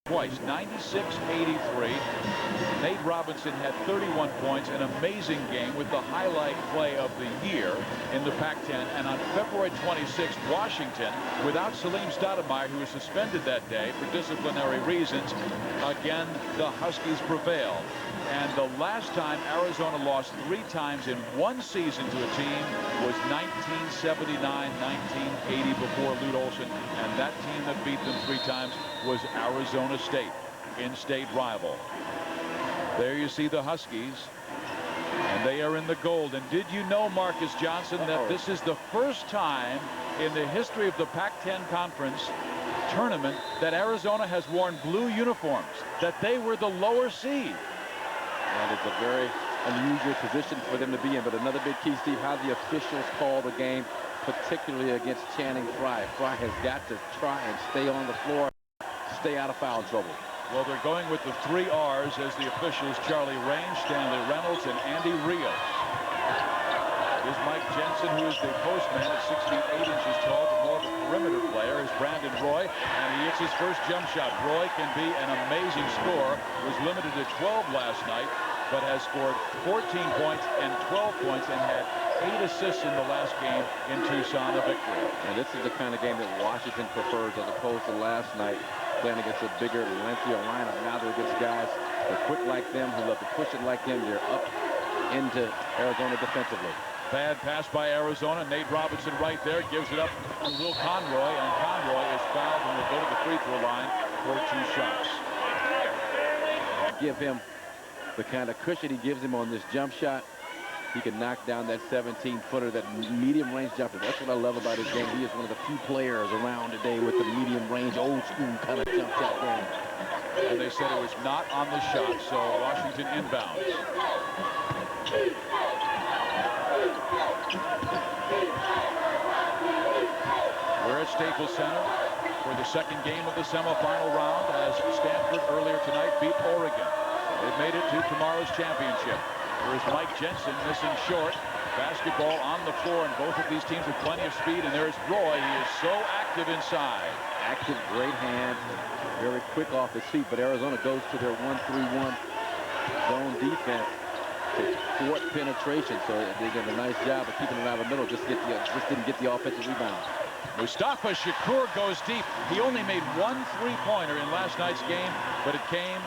Twice, 96-83. Nate Robinson had 31 points, an amazing game with the highlight play of the year in the Pac-10. And on February 26th, Washington, without Salim Stoudemire, who was suspended that day for disciplinary reasons, again, the Huskies prevailed. And the last time Arizona lost 3 times in one season to a team was 1979-1980 before Lute Olson. And that team that beat them 3 times was Arizona State, in-state rival. There you see the Huskies, and they are in the gold. And did you know, Marcus Johnson, that this is the first time in the history of the Pac-10 Conference tournament that Arizona has worn blue uniforms, that they were the lower seed? And it's a very unusual position for them to be in. But another big key, Steve, how the officials call the game, particularly against Channing Frye. Frye has got to try and stay on the floor, stay out of foul trouble. Well, they're going with the 3 R's as the officials: Charlie Range, Stanley Reynolds, and Andy Rios. Here's Mike Jensen, who is the postman at 68 inches tall, but more of a perimeter player, is Brandon Roy, and he hits his first jump shot. Roy can be an amazing scorer. Was limited to 12 last night, but has scored 14 points and 12 points and had 8 assists in the last game in Tucson, a victory. And this is the kind of game that Washington prefers, as opposed to last night, playing against a bigger, lengthier lineup. Now they're against guys that are quick like them, who love to push it like them. They're up into Arizona defensively. Bad pass by Arizona. Nate Robinson right there gives it up to Will Conroy, and Conroy is fouled and will go to the free throw line for 2 shots. Give him the kind of cushion he gives him on this jump shot. He can knock down that 17-footer, that medium-range jumper. That's what I love about his game. He is one of the few players around today with the medium-range, old-school kind of jump shot game. And they said it was not on the shot, so Washington inbounds. We're at Staples Center for the second game of the semifinal round, as Stanford earlier tonight beat Oregon. They've made it to tomorrow's championship. Here's Mike Jensen missing short. Basketball on the floor, and both of these teams have plenty of speed. And there's Roy. He is so active inside. Active, great hands, very quick off his feet. But Arizona goes to their 1-3-1 zone defense to thwart penetration. So they did a nice job of keeping it out of the middle. Just didn't get the offensive rebound. Mustafa Shakur goes deep. He only made 1 3-pointer in last night's game, but it came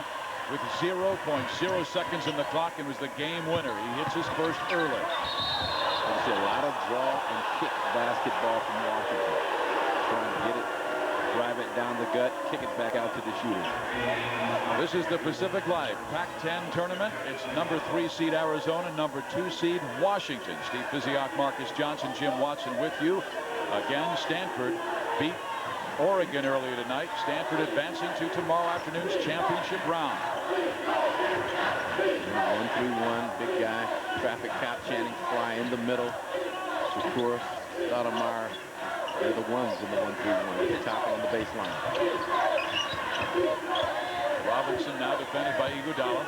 with 0.0 seconds in the clock and was the game winner. He hits his first early. I see a lot of draw and kick basketball from Washington. Trying to get it, drive it down the gut, kick it back out to the shooter. This is the Pacific Life Pac-10 tournament. It's number 3 seed Arizona, number 2 seed Washington. Steve Physioc, Marcus Johnson, Jim Watson with you. Again, Stanford beat Oregon earlier tonight. Stanford advancing to tomorrow afternoon's championship round. 1-3-1, big guy, traffic cop, Channing Frye in the middle. Shakur, Stoudemire, they're the ones in the 1-3-1 at the top on the baseline. Robinson now defended by Iguodala.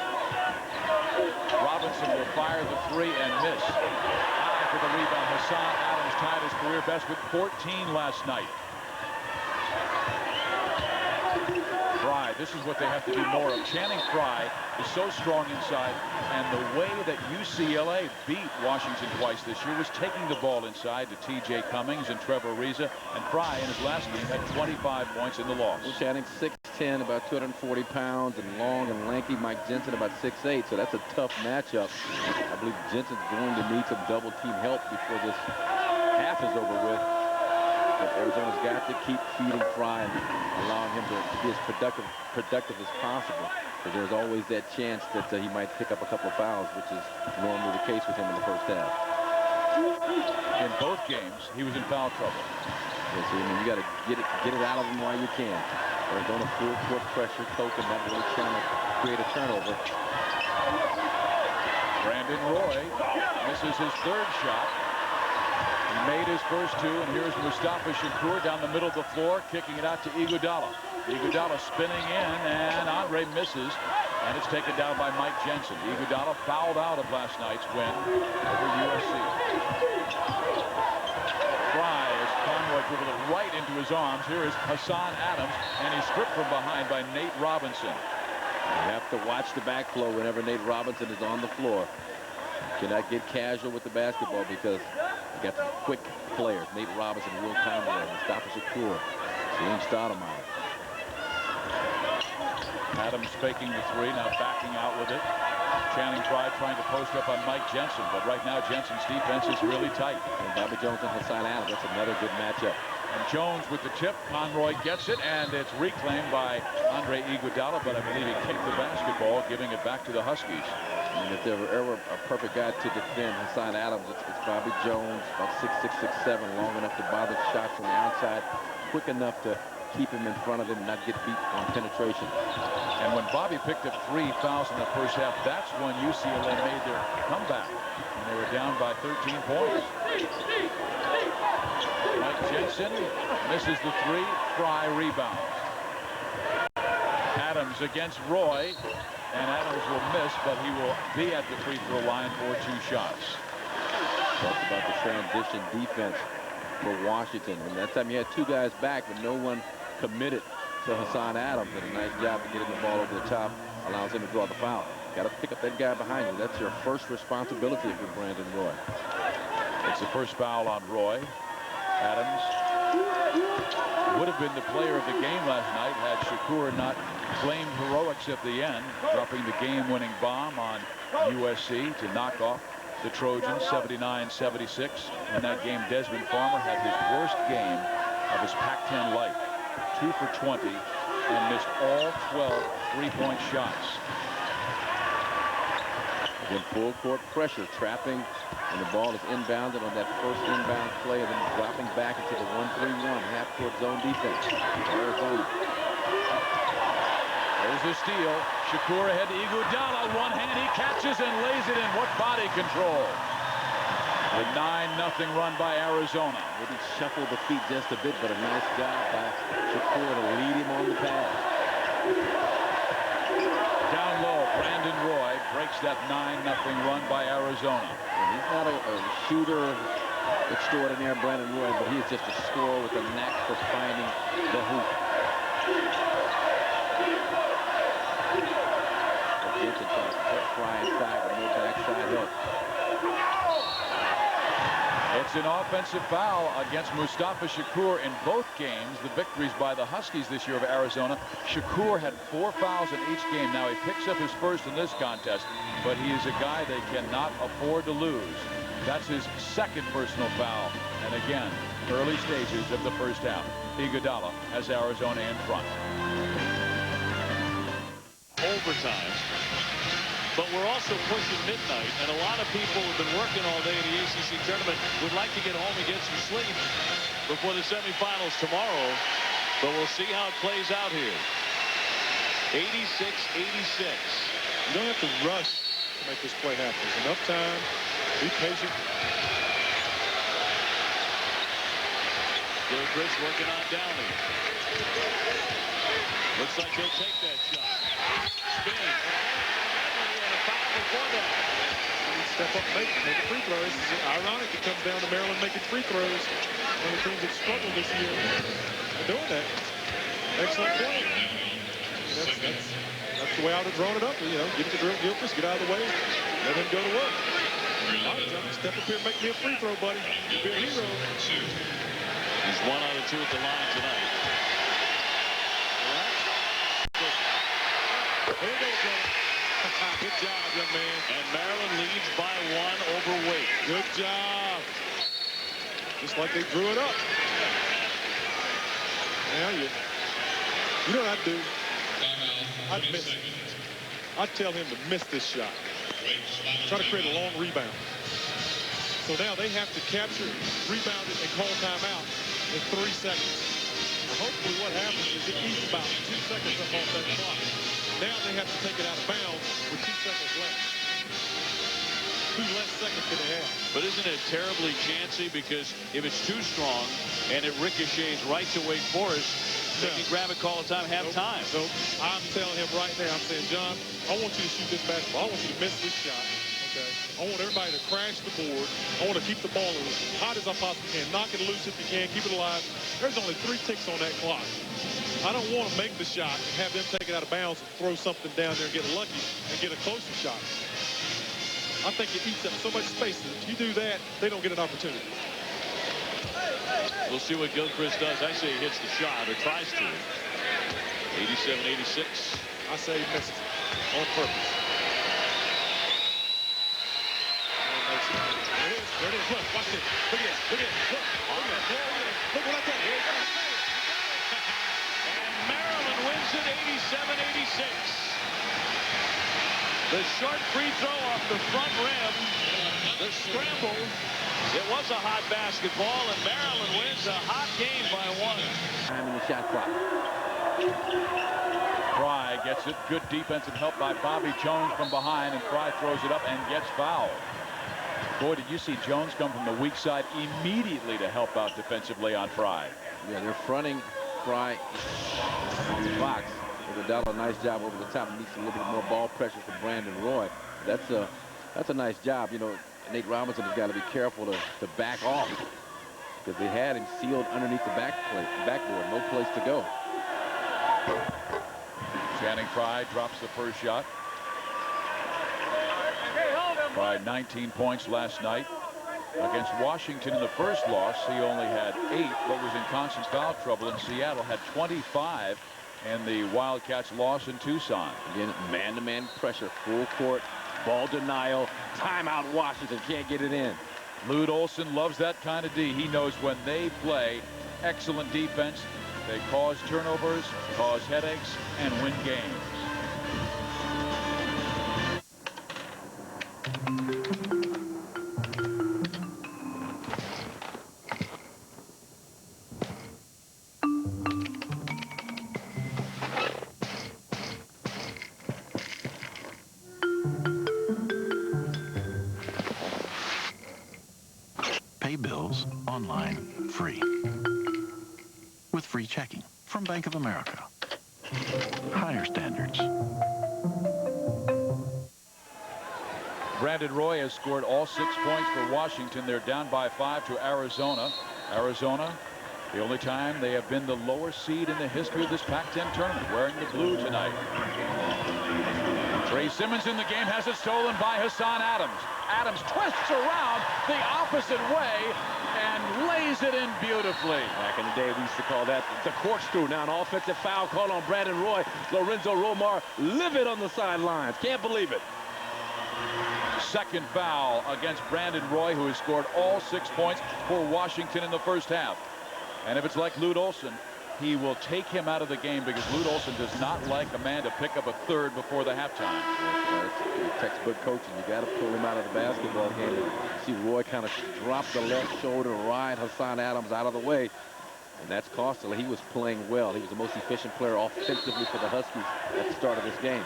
Robinson will fire the 3 and miss. For the rebound, Hassan Adams tied his career best with 14 last night. Frye, this is what they have to do more of. Channing Frye is so strong inside, and the way that UCLA beat Washington twice this year was taking the ball inside to T.J. Cummings and Trevor Ariza, and Frye in his last game had 25 points in the loss. Well, Channing 6'10", about 240 pounds, and long and lanky. Mike Jensen about 6'8", so that's a tough matchup. I believe Jensen's going to need some double-team help before this half is over with. But Arizona's got to keep feeding Frye and allowing him to be as productive as possible. Because there's always that chance that he might pick up a couple of fouls, which is normally the case with him in the first half. In both games, he was in foul trouble. Yeah, so, I mean, you got to get it out of him while you can. Arizona full court pressure, Token not really trying to create a turnover. Brandon Roy misses his 3rd shot. He made his first 2, and here's Mustafa Shakur down the middle of the floor, kicking it out to Iguodala. Iguodala spinning in, and Andre misses, and it's taken down by Mike Jensen. Iguodala fouled out of last night's win over USC. Frye, as Conroy dribbled it right into his arms. Here is Hassan Adams, and he's stripped from behind by Nate Robinson. You have to watch the backflow whenever Nate Robinson is on the floor. You cannot get casual with the basketball because you got some quick players. Nate Robinson, Will Conway, Mustafa Shakur, Salim Stoudemire. Adams faking the three, now backing out with it. Channing Frye trying to post up on Mike Jensen, but right now Jensen's defense is really tight. And Bobby Jones and Hassan Adams, that's another good matchup. And Jones with the tip. Conroy gets it, and it's reclaimed by Andre Iguodala, but I believe he kicked the basketball, giving it back to the Huskies. And if there were ever a perfect guy to defend Hassan Adams, it's Bobby Jones, about 6'6", 6'7", long enough to bother shots from the outside, quick enough to keep him in front of him and not get beat on penetration. And when Bobby picked up 3 fouls in the first half, that's when UCLA made their comeback. And they were down by 13 points. Mike Jensen misses the three. Frye rebounds. Adams against Roy. And Adams will miss, but he will be at the free throw line for 2 shots. Talked about the transition defense for Washington. And that time you had 2 guys back, but no one committed to Hassan Adams. And a nice job of getting the ball over the top, allows him to draw the foul. Got to pick up that guy behind you. That's your first responsibility if you're Brandon Roy. It's the first foul on Roy. Adams would have been the player of the game last night had Shakur not claimed heroics at the end, dropping the game-winning bomb on USC to knock off the Trojans 79-76. In that game, Desmond Farmer had his worst game of his Pac-10 life. 2 for 20 and missed all 12 three-point shots. Again, full court pressure, trapping, and the ball is inbounded on that first inbound play, and then dropping back into the 1-3-1 half-court zone defense. Arizona. There's the steal. Shakur ahead to Iguodala. One hand, he catches and lays it in. What body control. The 9-0 run by Arizona. Maybe shuffle the feet just a bit, but a nice job by Shakur to lead him on the pass. Down low, Brandon Roy breaks that 9-0 run by Arizona. And he's not a shooter extraordinaire, Brandon Roy, but he's just a scorer with a knack for finding the hoop. Jensen tries to put Frye inside with no backside help. It's an offensive foul against Mustafa Shakur in both games. The victories by the Huskies this year of Arizona. Shakur had 4 fouls in each game. Now he picks up his first in this contest, but he is a guy they cannot afford to lose. That's his second personal foul. And again, early stages of the first half. Iguodala has Arizona in front. Overtime. But we're also pushing midnight, and a lot of people have been working all day in the ACC tournament, would like to get home and get some sleep before the semifinals tomorrow. But we'll see how it plays out here. 86-86. You don't have to rush to make this play happen. There's enough time. Be patient. Gilchrist working on Downey. Looks like he'll take that shot. Spin. And a foul before that. You need to step up and make a free throw. This is ironic. It comes down to Maryland making free throws. One of the teams that struggled this year. They're doing that. Excellent play. That's the way I would have drawn it up. You know, get to Gilchrist, get out of the way, let him go to work. All right, Johnny, step up here and make me a free throw, buddy. You'll be a hero. He's 1 out of 2 at the line tonight. There you go, brother. Good job, young man. And Maryland leads by 1 over Wake. Good job. Just like they drew it up. Now you know what I'd do? I'd miss it. I'd tell him to miss this shot. Try to create a long rebound. So now they have to capture, rebound it, and call timeout in 3 seconds. Hopefully what happens is it eats about 2 seconds up off that clock. Now they have to take it out of bounds with 2 seconds left. 2 less seconds than they have. But isn't it terribly chancy? Because if it's too strong and it ricochets right to Wake Forest, they can grab it, call it time, have time. So I'm telling him right now, I'm saying, John, I want you to shoot this basketball. I want you to miss this shot and Okay. I want everybody to crash the board. I want to keep the ball as hot as I possibly can. Knock it loose if you can. Keep it alive. There's only 3 ticks on that clock. I don't want to make the shot and have them take it out of bounds and throw something down there and get lucky and get a closer shot. I think it eats up so much space that if you do that, they don't get an opportunity. We'll see what Gilchrist does. I say he hits the shot or tries to. 87-86. I say he misses it on purpose. There it is. There it is. Look, watch this. Look at this. Look at this. Look. Look at this. Look what I tell you. And Maryland wins it 87-86. The short free throw off the front rim. The scramble. It was a hot basketball, and Maryland wins a hot game by 1. Time in the shot clock. Fry gets it. Good defensive help by Bobby Jones from behind, and Fry throws it up and gets fouled. Boy, did you see Jones come from the weak side immediately to help out defensively on Fry. Yeah, they're fronting Fry on the box. Iguodala, a nice job over the top. Needs a little bit more ball pressure from Brandon Roy. That's a nice job. You know, Nate Robinson has got to be careful to back off because they had him sealed underneath the backboard. No place to go. Channing Fry drops the first shot. Fry 19 points last night. Against Washington in the first loss, he only had 8, but was in constant foul trouble. In Seattle, had 25 in the Wildcats loss in Tucson. Again, man-to-man pressure, full court, ball denial, timeout. Washington can't get it in. Lute Olson loves that kind of D. He knows when they play excellent defense, they cause turnovers, cause headaches, and win games. Pay bills online free with free checking from Bank of America. Higher standards. Brandon Roy has scored all 6 points for Washington. They're down by 5 to Arizona. Arizona, the only time they have been the lower seed in the history of this Pac-10 tournament, wearing the blue tonight. Trey Simmons in the game, has it stolen by Hassan Adams. Adams twists around the opposite way and lays it in beautifully. Back in the day, we used to call that the corkscrew. Now an offensive foul called on Brandon Roy. Lorenzo Romar livid on the sidelines. Can't believe it. Second foul against Brandon Roy, who has scored all 6 points for Washington in the first half. And if it's like Lute Olson, he will take him out of the game because Lute Olson does not like a man to pick up a third before the halftime. That's textbook coaching. You got to pull him out of the basketball game. You see Roy kind of drop the left shoulder, ride Hassan Adams out of the way. And that's costly. He was playing well. He was the most efficient player offensively for the Huskies at the start of this game.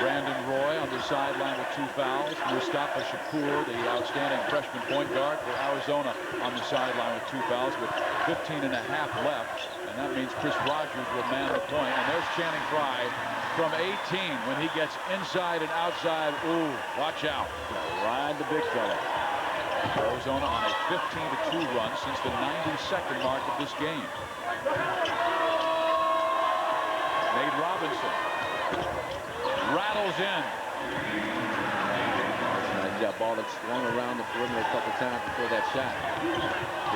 Brandon Roy on the sideline with 2 fouls. Mustafa Shakur, the outstanding freshman point guard for Arizona, on the sideline with 2 fouls with 15 and a half left. And that means Chris Rogers will man the point. And there's Channing Fry from 18 when he gets inside and outside. Ooh, watch out. Ride the big fella. Arizona on a 15-2 run since the 92nd mark of this game. Nate Robinson rattles in. Nice job. Ball that swung around the perimeter a couple times before that shot.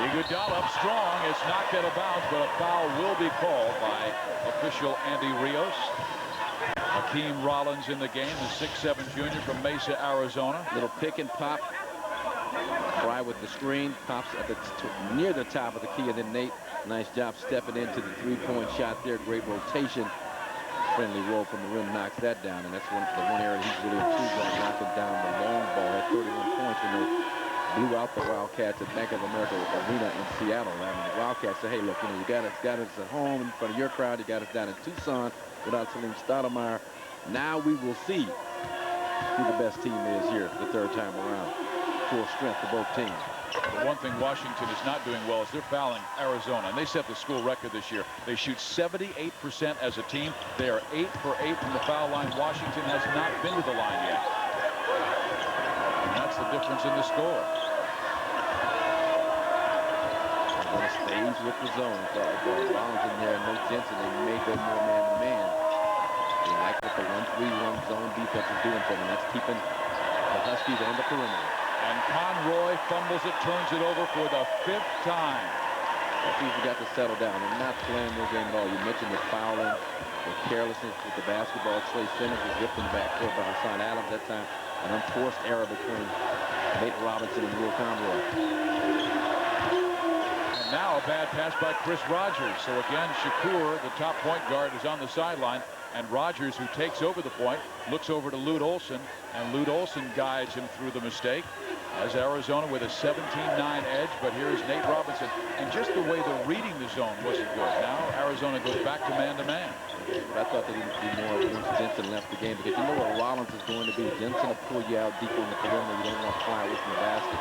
Iguodala up strong. It's knocked out of bounds, but a foul will be called by official Andy Rios. Hakeem Rollins in the game, the 6'7" junior from Mesa, Arizona. Little pick and pop. Fry with the screen, pops at the near the top of the key, and then Nate, nice job stepping into the three-point shot there. Great rotation. Friendly roll from the rim knocks that down, and that's the one area he's really improved on, knocking down the long ball. Had 31 points when they blew out the Wildcats at Bank of America Arena in Seattle. I mean, the Wildcats said, hey, look, you know, you got us at home in front of your crowd. You got us down in Tucson without Salim Stoudemire. Now we will see who the best team is here the third time around. Full strength for both teams. The one thing Washington is not doing well is they're fouling Arizona, and they set the school record this year. They shoot 78% as a team. They are 8 for 8 from the foul line. Washington has not been to the line yet. the difference in the score. Stays with the zone. Thought with Rollins in there and no Jensen, they may go more man-to-man. They like what the 1-3-1 zone defense is doing for them. That's keeping the Huskies on the perimeter. And Conroy fumbles it, turns it over for the 5th time. Huskies have got to settle down. They're not playing their game at all. You mentioned the fouling, the carelessness with the basketball. Trey Simmons was ripped in the backcourt by Hassan Adams. That time, an unforced error between Nate Robinson and Will Conroy. Now a bad pass by Chris Rogers. So again, Shakur, the top point guard, is on the sideline. And Rogers, who takes over the point, looks over to Lute Olson. And Lute Olson guides him through the mistake. As Arizona with a 17-9 edge. But here's Nate Robinson. And just the way they're reading the zone wasn't good. Now Arizona goes back to man-to-man. I thought they would be more once Jensen left the game. Because you know what Rollins is going to be. Jensen will pull you out deep on the perimeter. You don't want to fly away from the basket.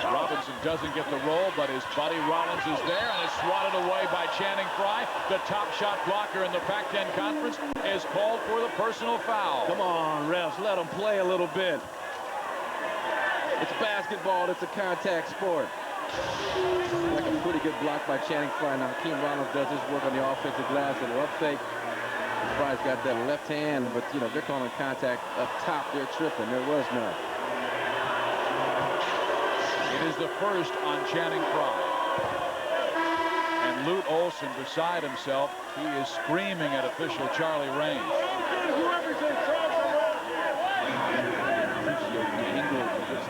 Robinson doesn't get the roll, but his buddy Rollins is there, and it's swatted away by Channing Frye. The top shot blocker in the Pac-10 Conference is called for the personal foul. Come on, refs, let them play a little bit. It's basketball. It's a contact sport. Like a pretty good block by Channing Frye. Now, Hakeem Rollins does his work on the offensive glass and up fake. Frye's got that left hand, but, you know, they're calling contact up top. They're tripping. There was none. It is the first on Channing Frye. And Lute Olson beside himself. He is screaming at official Charlie Raines.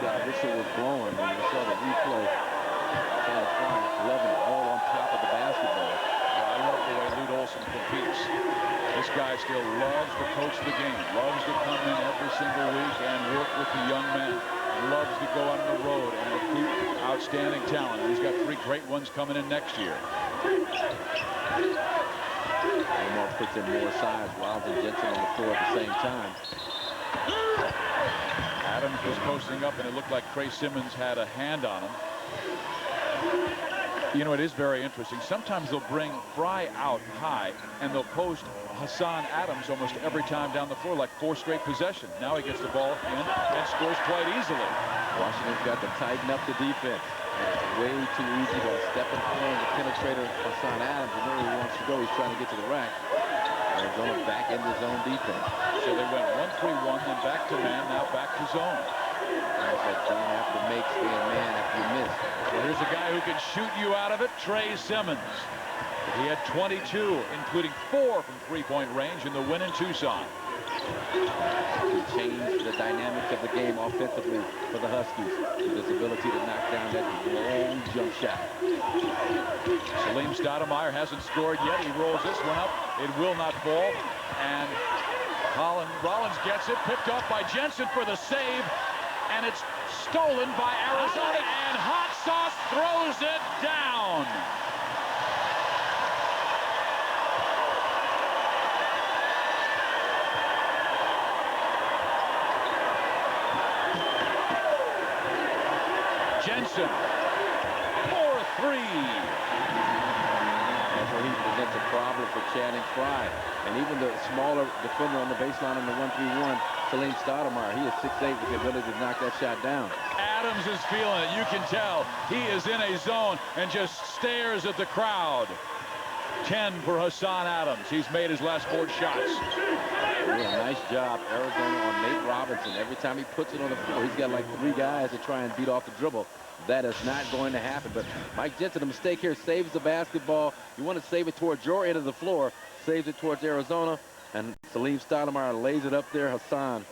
That whistle was blowing, and you saw the replay. Channing Frye loving it, all on top of the basketball. I love the way Lute Olson competes. This guy still loves to coach the game, loves to come in every single week and work with the young men. Loves to go on the road and recruit outstanding talent. He's got 3 great ones coming in next year. Omar puts in more size. Rollins and Jensen on the floor at the same time. Adams was posting up, and it looked like Trey Simmons had a hand on him. You know, it is very interesting. Sometimes they'll bring Frye out high, and they'll post Hassan Adams almost every time down the floor, like 4 straight possessions. Now he gets the ball in and scores quite easily. Washington's got to tighten up the defense. It's way too easy to step in front of the penetrator Hassan Adams, and where he wants to go, he's trying to get to the rack. Arizona back in the zone defense. So they went 1-3-1, then back to man, now back to zone. That's that zone after make, staying man after you miss. Well, here's a guy who can shoot you out of it, Trey Simmons. He had 22, including 4 from three-point range in the win in Tucson. He changed the dynamics of the game offensively for the Huskies with his ability to knock down that long jump shot. Salim Stoudemire hasn't scored yet. He rolls this one up. It will not fall. And Rollins gets it, picked up by Jensen for the save. And it's stolen by Arizona. And Hot Sauce throws it down. Jensen, 4-3. That's where he presents a problem for Channing Frye. And even the smaller defender on the baseline in the 1-3-1, Salim Stoudemire, he is 6'8" with the ability to knock that shot down. Adams is feeling it. You can tell he is in a zone and just stares at the crowd. 10 for Hassan Adams. He's made his last 4 shots. Yeah, nice job, Arizona, on Nate Robinson. Every time he puts it on the floor, he's got like 3 guys to try and beat off the dribble. That is not going to happen. But Mike Jensen, the mistake here, saves the basketball. You want to save it towards your end of the floor. Saves it towards Arizona. And Salim Stoudemire lays it up there. Hassan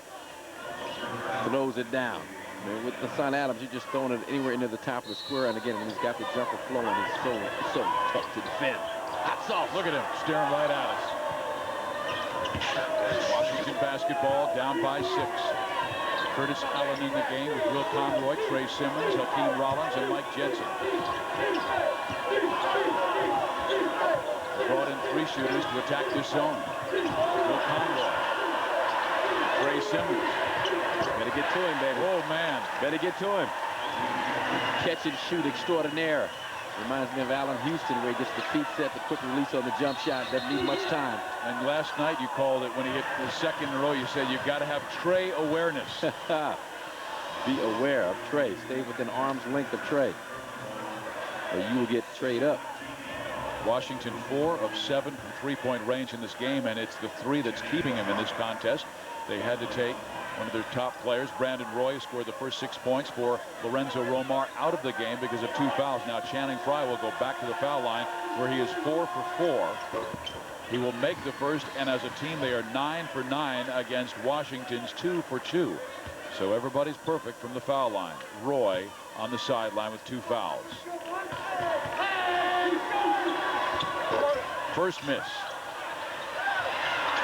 throws it down. I mean, with Hassan Adams, you're just throwing it anywhere into the top of the square. And again, when he's got the jumper flowing, he's so tough to defend. Hot sauce. Look at him staring right at us. Washington basketball down by 6. Curtis Allen in the game with Will Conroy, Trey Simmons, Hakeem Rollins, and Mike Jensen. Brought in 3 shooters to attack this zone. Will Conroy, Trey Simmons. Better get to him, baby. Oh, man. Better get to him. Catch and shoot extraordinaire. Reminds me of Allen Houston, where he gets the feet set, the quick release on the jump shot. Doesn't need much time. And last night you called it when he hit the second in a row. You said you've got to have Trey awareness. be aware of Trey. Stay within arm's length of Trey, or you will get trayed up. Washington 4 of 7 from three-point range in this game, and it's the three that's keeping him in this contest. They had to take one of their top players, Brandon Roy, who scored the first 6 points for Lorenzo Romar, out of the game because of 2 fouls. Now Channing Frye will go back to the foul line, where he is 4 for 4. He will make the first, and as a team they are 9 for 9 against Washington's 2 for 2. So everybody's perfect from the foul line. Roy on the sideline with 2 fouls. First miss.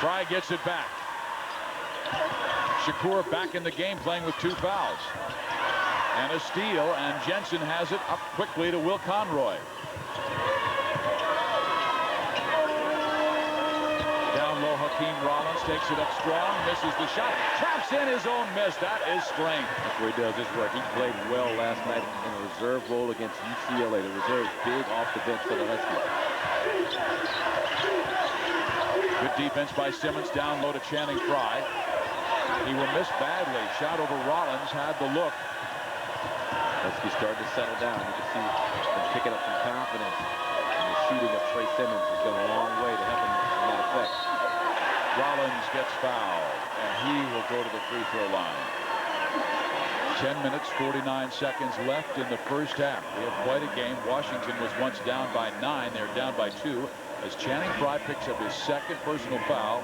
Frye gets it back. Shakur back in the game, playing with 2 fouls. And a steal, and Jensen has it up quickly to Will Conroy. Down low, Hakeem Rollins takes it up strong, misses the shot, traps in his own miss. That is strength. That's where he does his work. He played well last night in a reserve role against UCLA. The reserve big off the bench for the Huskies. Good defense by Simmons, down low to Channing Frye. He will miss badly. Shot over Rollins, had the look. Huskies starting to settle down. You can see them picking up some confidence. And the shooting of Trey Simmons has gone a long way to help him in that effect. Rollins gets fouled, and he will go to the free throw line. 10 minutes, 49 seconds left in the first half. We had quite a game. Washington was once down by 9. They're down by 2 as Channing Frye picks up his second personal foul.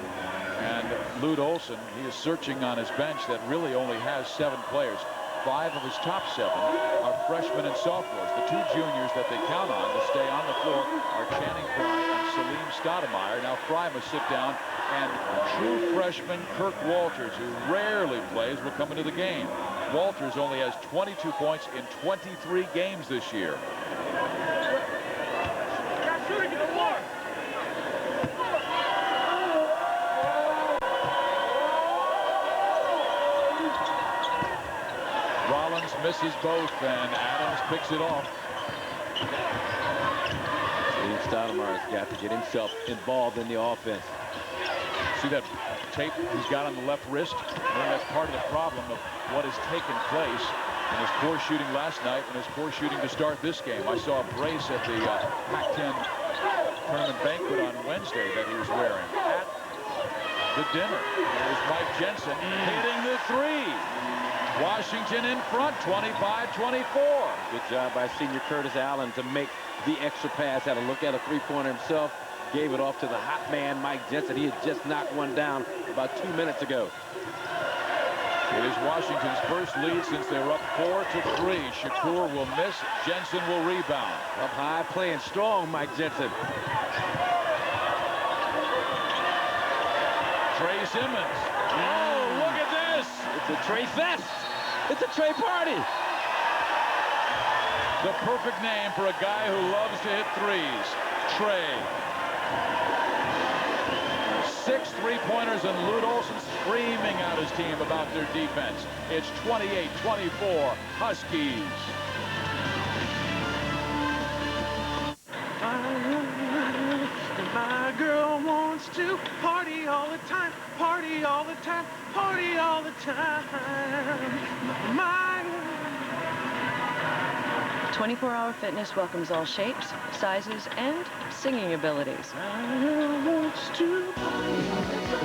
And Lute Olson, he is searching on his bench that really only has 7 players. 5 of his top 7 are freshmen and sophomores. The 2 juniors that they count on to stay on the floor are Channing Frye and Salim Stoudemire. Now Frye must sit down, and true freshman Kirk Walters, who rarely plays, will come into the game. Walters only has 22 points in 23 games this year. Rollins misses both, and Adams picks it off. Stoudemire's got to get himself involved in the offense. See that tape he's got on the left wrist? Well, that's part of the problem of what has taken place in his poor shooting last night and his poor shooting to start this game. I saw a brace at the Pac-10 tournament banquet on Wednesday that he was wearing at the dinner. There's Mike Jensen hitting the 3. Washington in front, 25-24. Good job by senior Curtis Allen to make the extra pass. Had a look at a 3-pointer himself. Gave it off to the hot man, Mike Jensen. He had just knocked one down about 2 minutes ago. It is Washington's first lead since they were up 4-3. Shakur will miss. Jensen will rebound. Up high, playing strong, Mike Jensen. Trey Simmons. Oh, look at this. It's a Trey fest. It's a Trey party. The perfect name for a guy who loves to hit threes. Trey. 6 3-pointers, and Lute Olson screaming at his team about their defense. It's 28-24 Huskies. My girl wants to party all the time, party all the time, party all the time. My 24-Hour Fitness welcomes all shapes, sizes, and singing abilities.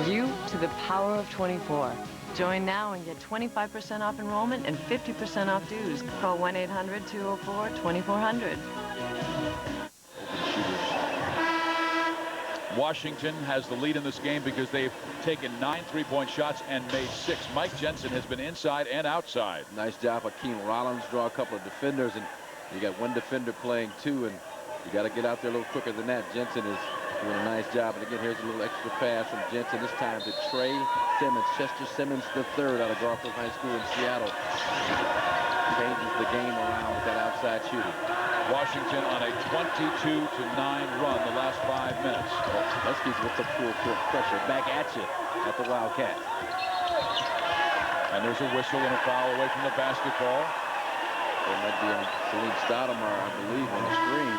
You to the power of 24. Join now and get 25% off enrollment and 50% off dues. Call 1-800-204-2400. Washington has the lead in this game because they've taken 9 3-point shots and made 6. Mike Jensen has been inside and outside. Nice job, Hakeem Rollins. Draw a couple of defenders, and you got one defender playing 2, and you got to get out there a little quicker than that. Jensen is doing a nice job. And again, here's a little extra pass from Jensen, this time to Trey Simmons. Chester Simmons III out of Garfield High School in Seattle. Changes the game around with that outside shooting. Washington on a 22-9 run the last 5 minutes. Huskies with the full court pressure back at you at the Wildcats. And there's a whistle and a foul away from the basketball. There might be on Salim Stoudemire, I believe, on the screen.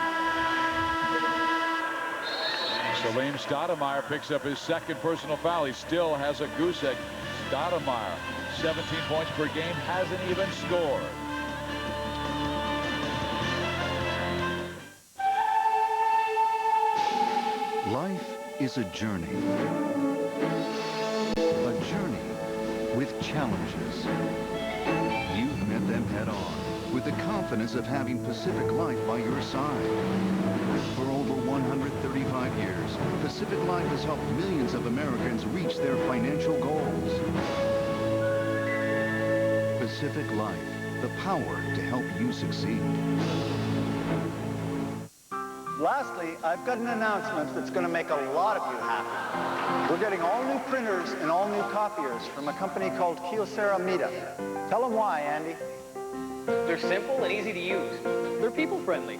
Salim Stoudemire picks up his second personal foul. He still has a goose egg Stoudemire, 17 points per game, hasn't even scored. Life is a journey. A journey with challenges. You've met them head on with the confidence of having Pacific Life by your side. For over 135 years, Pacific Life has helped millions of Americans reach their financial goals. Pacific Life, the power to help you succeed. Lastly, I've got an announcement that's going to make a lot of you happy. We're getting all new printers and all new copiers from a company called Kyocera Mida. Tell them why, Andy. They're simple and easy to use. They're people-friendly.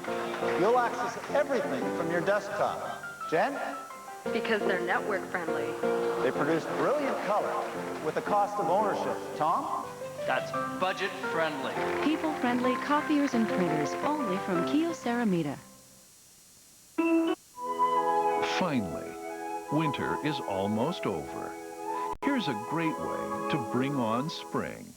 You'll access everything from your desktop. Jen? Because they're network-friendly. They produce brilliant color with the cost of ownership. Tom? That's budget-friendly. People-friendly copiers and printers only from Kyocera Mida. Finally, winter is almost over. Here's a great way to bring on spring.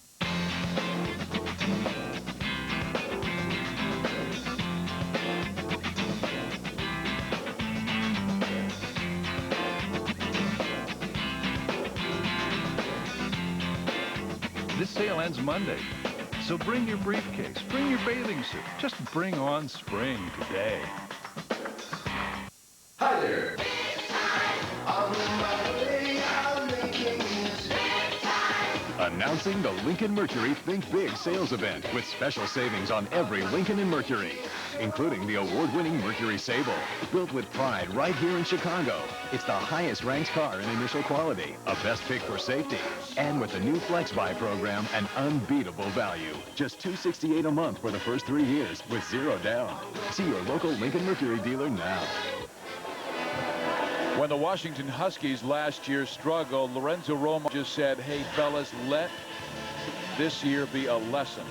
This sale ends Monday, so bring your briefcase, bring your bathing suit. Just bring on spring today. Hi there. Announcing the Lincoln Mercury Think Big sales event with special savings on every Lincoln and Mercury, including the award-winning Mercury Sable, built with pride right here in Chicago. It's the highest ranked car in initial quality, a best pick for safety, and with the new Flex Buy program, an unbeatable value. Just $268 a month for the first 3 years with 0 down. See your local Lincoln Mercury dealer now. When the Washington Huskies last year struggled, Lorenzo Roma just said, hey, fellas, let this year be a lesson.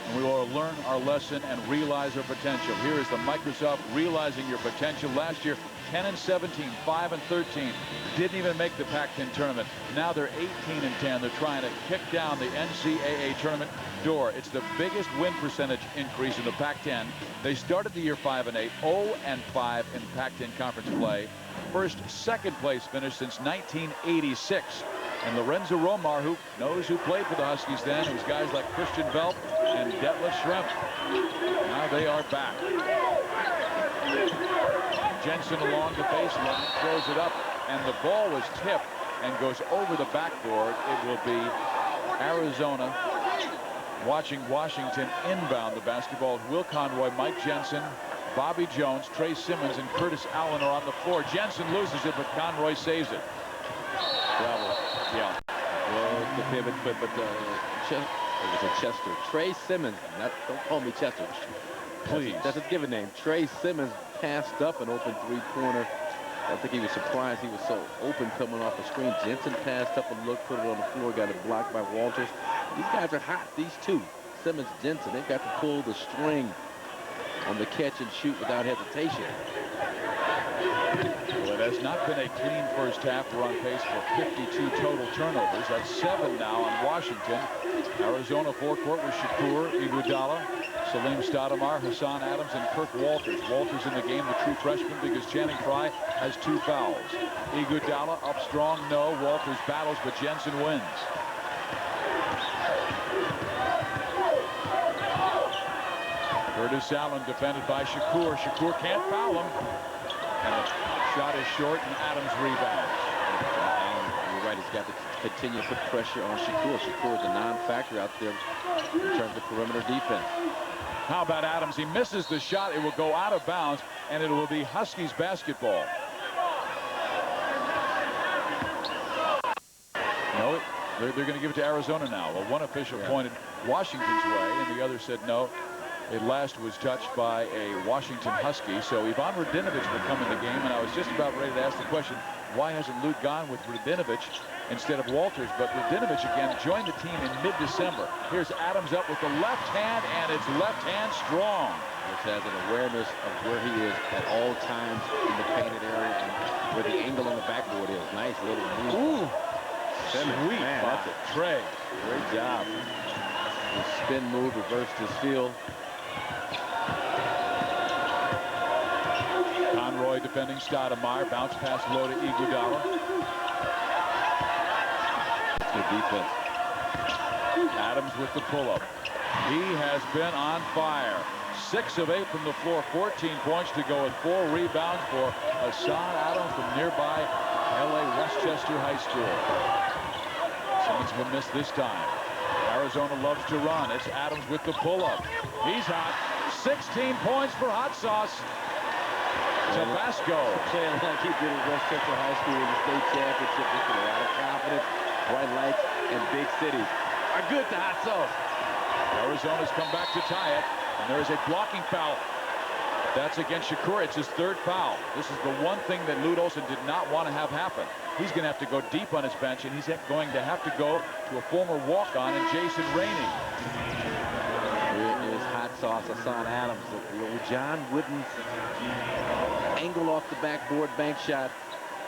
And we will learn our lesson and realize our potential. Here is the Microsoft Realizing Your Potential. Last year, 10-17, 5-13. Didn't even make the Pac-10 tournament. Now they're 18-10. They're trying to kick down the NCAA tournament door. It's the biggest win percentage increase in the Pac-10. They started the year 5-8, 0-5 in Pac-10 conference play. First second place finish since 1986. And Lorenzo Romar, who knows who played for the Huskies then, it was guys like Christian Belp and Detlef Schrempf. Now they are back. Jensen along the baseline, throws it up, and the ball was tipped and goes over the backboard. It will be Arizona watching Washington inbound the basketball. Will Conroy, Mike Jensen, Bobby Jones, Trey Simmons, and Curtis Allen are on the floor. Jensen loses it, but Conroy saves it. Bravo. Yeah. Well, the pivot, but it was a Chester. Trey Simmons. Don't call me Chester. Please. That's his given name. Trey Simmons passed up an open three-pointer. I think he was surprised he was so open coming off the screen. Jensen passed up and looked, put it on the floor, got it blocked by Walters. These guys are hot, these two. Simmons, Jensen, they've got to pull the string on the catch and shoot without hesitation. Well, it has not been a clean first half. We're on pace for 52 total turnovers. That's 7 now on Washington. Arizona forecourt with Shakur, Iguodala, Salim Stoudemire, Hassan Adams, and Kirk Walters. Walters in the game, the true freshman, because Channing Frye has 2 fouls. Iguodala up strong, no. Walters battles, but Jensen wins. Curtis Allen defended by Shakur. Shakur can't foul him. And the shot is short, and Adams rebounds. You're right, he's got to continue to put pressure on Shakur. Shakur is a non-factor out there in terms of perimeter defense. How about Adams? He misses the shot. It will go out of bounds, and it will be Huskies basketball. No, they're going to give it to Arizona now. Well, one official pointed Washington's way, and the other said no. It last was touched by a Washington Husky. So Ivan Radinovich will come in the game, and I was just about ready to ask the question, why hasn't Luke gone with Radinovich instead of Walters? But Radinovich again joined the team in mid-December. Here's Adams up with the left hand, and it's left hand strong. This has an awareness of where he is at all times in the painted area and where the angle on the backboard is. Nice little move. Ooh. Sweet. Man, that's a tray. Great job. The spin move, reversed his field. Conroy defending Stoudemire. Bounce pass low to Iguodala. Good defense. Adams with the pull-up. He has been on fire. 6 of 8 from the floor. 14 points to go with 4 rebounds for Hassan Adams from nearby L.A. Westchester High School. Simmons will miss this time. Arizona loves to run. It's Adams with the pull-up. He's hot. 16 points for Hot Sauce. Tabasco. Playing like he did at Westchester High School in the state championship with a lot of confidence. Bright lights and big cities are good to Hot Sauce. Arizona's come back to tie it, and there is a blocking foul. That's against Shakur. It's his 3rd foul. This is the one thing that Lute Olson did not want to have happen. He's going to have to go deep on his bench, and he's going to have to go to a former walk-on in Jason Rainey. Here is Hot Sauce Hassan Adams. The old John Wooden angle off the backboard bank shot.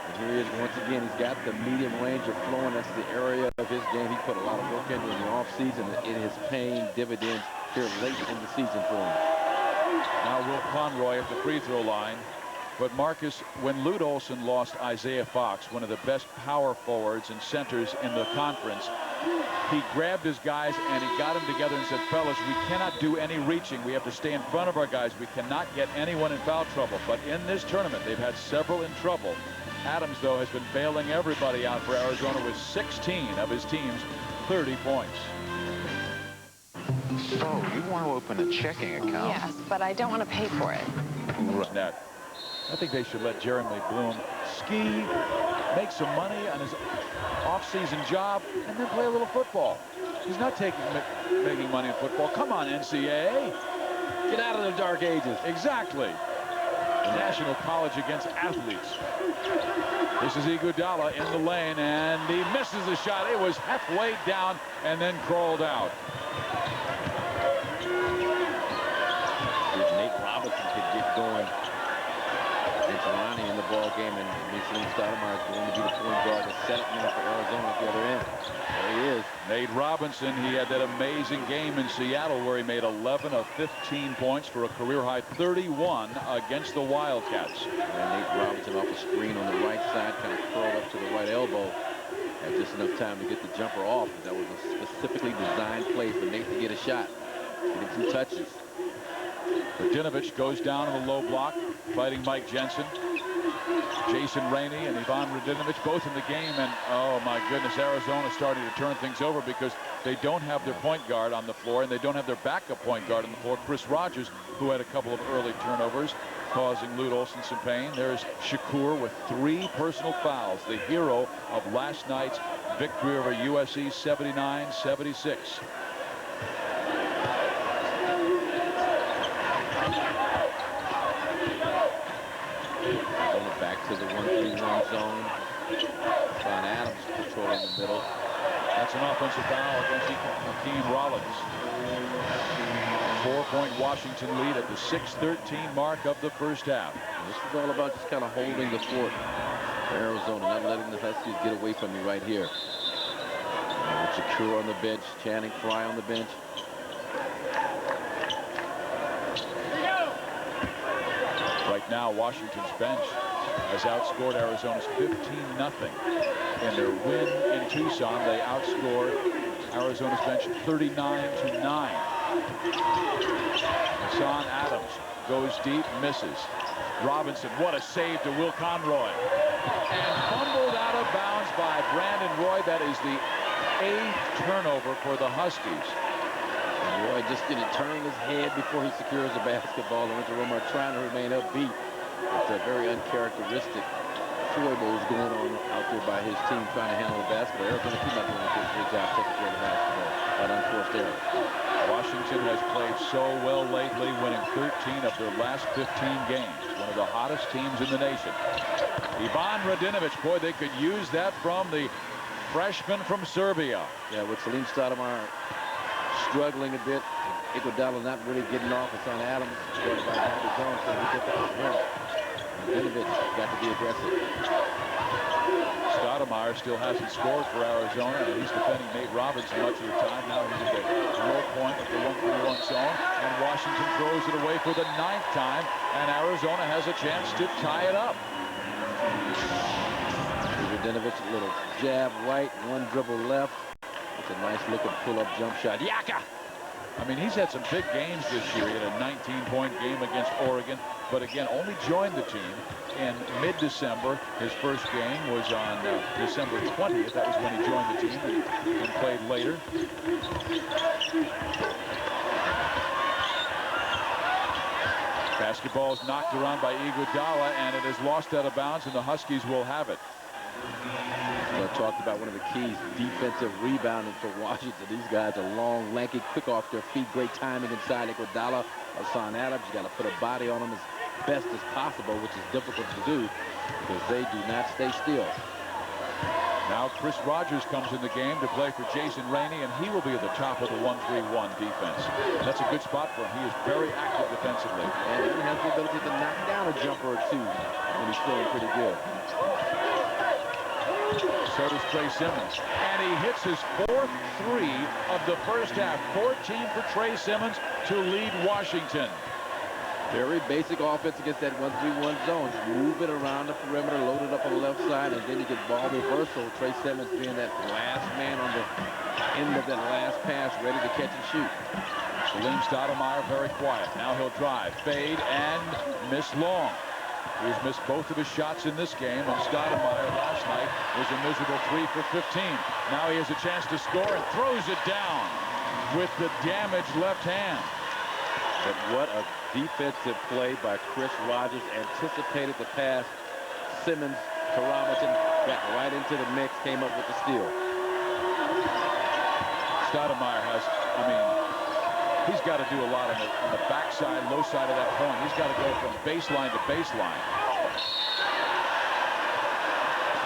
And here he is once again. He's got the medium range of flowing. That's the area of his game he put a lot of work into in the offseason. It is paying dividends here late in the season for him. Now Will Conroy at the free throw line. But Marcus, when Lute Olson lost Isaiah Fox, one of the best power forwards and centers in the conference, he grabbed his guys and he got them together and said, fellas, we cannot do any reaching. We have to stay in front of our guys. We cannot get anyone in foul trouble. But in this tournament, they've had several in trouble. Adams, though, has been bailing everybody out for Arizona with 16 of his team's 30 points. So, you want to open a checking account? Yes, but I don't want to pay for it. Net. I think they should let Jeremy Bloom ski, make some money on his off-season job, and then play a little football. He's not making money in football. Come on, NCAA. Get out of the dark ages. Exactly. National College against athletes. This is Iguodala in the lane, and he misses the shot. It was halfway down and then crawled out. If Nate Robinson could get going, and Kalani in the ball game, and Celine Stoudemire is going to be the point guard, the setup man for Arizona at the other end. There he is. Nate Robinson, he had that amazing game in Seattle where he made 11 of 15 points for a career-high 31 against the Wildcats. And Nate Robinson off a screen on the right side, kind of curled up to the right elbow. Had just enough time to get the jumper off. That was a specifically designed play for Nate to get a shot. Getting 2 touches. Radinovich goes down in the low block, fighting Mike Jensen. Jason Rainey and Ivan Radinovich both in the game, and oh my goodness, Arizona starting to turn things over because they don't have their point guard on the floor and they don't have their backup point guard on the floor, Chris Rogers, who had a couple of early turnovers, causing Lute Olson some pain. There's Shakur with 3 personal fouls, the hero of last night's victory over USC 79-76. Back to the 1-3-1 zone. Hassan Adams patrolling the middle. That's an offensive foul against Hakeem Rollins. 4-point Washington lead at the 6:13 mark of the first half. This is all about just kind of holding the fort for Arizona, not letting the Huskies get away from you right here. With Shakur on the bench, Channing Frye on the bench. Right now, Washington's bench has outscored Arizona's 15-0. In their win in Tucson, they outscored Arizona's bench 39-9. Hassan Adams goes deep, misses. Robinson, what a save to Will Conroy. And fumbled out of bounds by Brandon Roy. That is the 8th turnover for the Huskies. And Roy just turning his head before he secures the basketball. And Winter Romar trying to remain upbeat. It's a very uncharacteristic foibles going on out there by his team trying to handle the basketball. Arizona team not doing a good job taking care of the basketball. That unforced error. Washington has played so well lately, winning 13 of their last 15 games. One of the hottest teams in the nation. Ivan Radinovich, boy, they could use that from the freshman from Serbia. Yeah, with Celine Stoudemire struggling a bit. Iguodala not really getting off. It's on Adams. By Bobby Jones, so he difficult for him. Radinovich got to be aggressive. Stoudemire still hasn't scored for Arizona, and he's defending Nate Robinson much of the time. Now he's at the low point of the 1-3-1 zone, and Washington throws it away for the 9th time, and Arizona has a chance to tie it up. Dinovich, a little jab right, one dribble left. It's a nice looking pull-up jump shot. Yaka! I mean, he's had some big games this year. He had a 19-point game against Oregon, but again, only joined the team in mid-December. His first game was on December 20th. That was when he joined the team and played later. Basketball is knocked around by Iguodala, and it is lost out of bounds, and the Huskies will have it. I talked about one of the keys, defensive rebounding for Washington. These guys are long, lanky, quick off their feet. Great timing inside. Iguodala, Hassan Adams, you got to put a body on them as best as possible, which is difficult to do because they do not stay still. Now Chris Rogers comes in the game to play for Jason Rainey, and he will be at the top of the 1-3-1 defense. That's a good spot for him. He is very active defensively. And he has the ability to knock down a jumper or two when he's feeling pretty good. So does Trey Simmons. And he hits his 4th three of the first half. 14 for Trey Simmons to lead Washington. Very basic offense against that 1-3-1 zone. Move it around the perimeter, load it up on the left side, and then you get ball reversal. Trey Simmons being that last man on the end of that last pass, ready to catch and shoot. Salim Stoudemire very quiet. Now he'll drive, fade, and miss long. He's missed both of his shots in this game, and Stoudemire last night was a miserable 3 for 15. Now he has a chance to score and throws it down with the damaged left hand. But what a defensive play by Chris Rogers. Anticipated the pass. Simmons to Robinson, got right into the mix, came up with the steal. Stoudemire has, I mean, he's got to do a lot on the backside, low side of that point. He's got to go from baseline to baseline.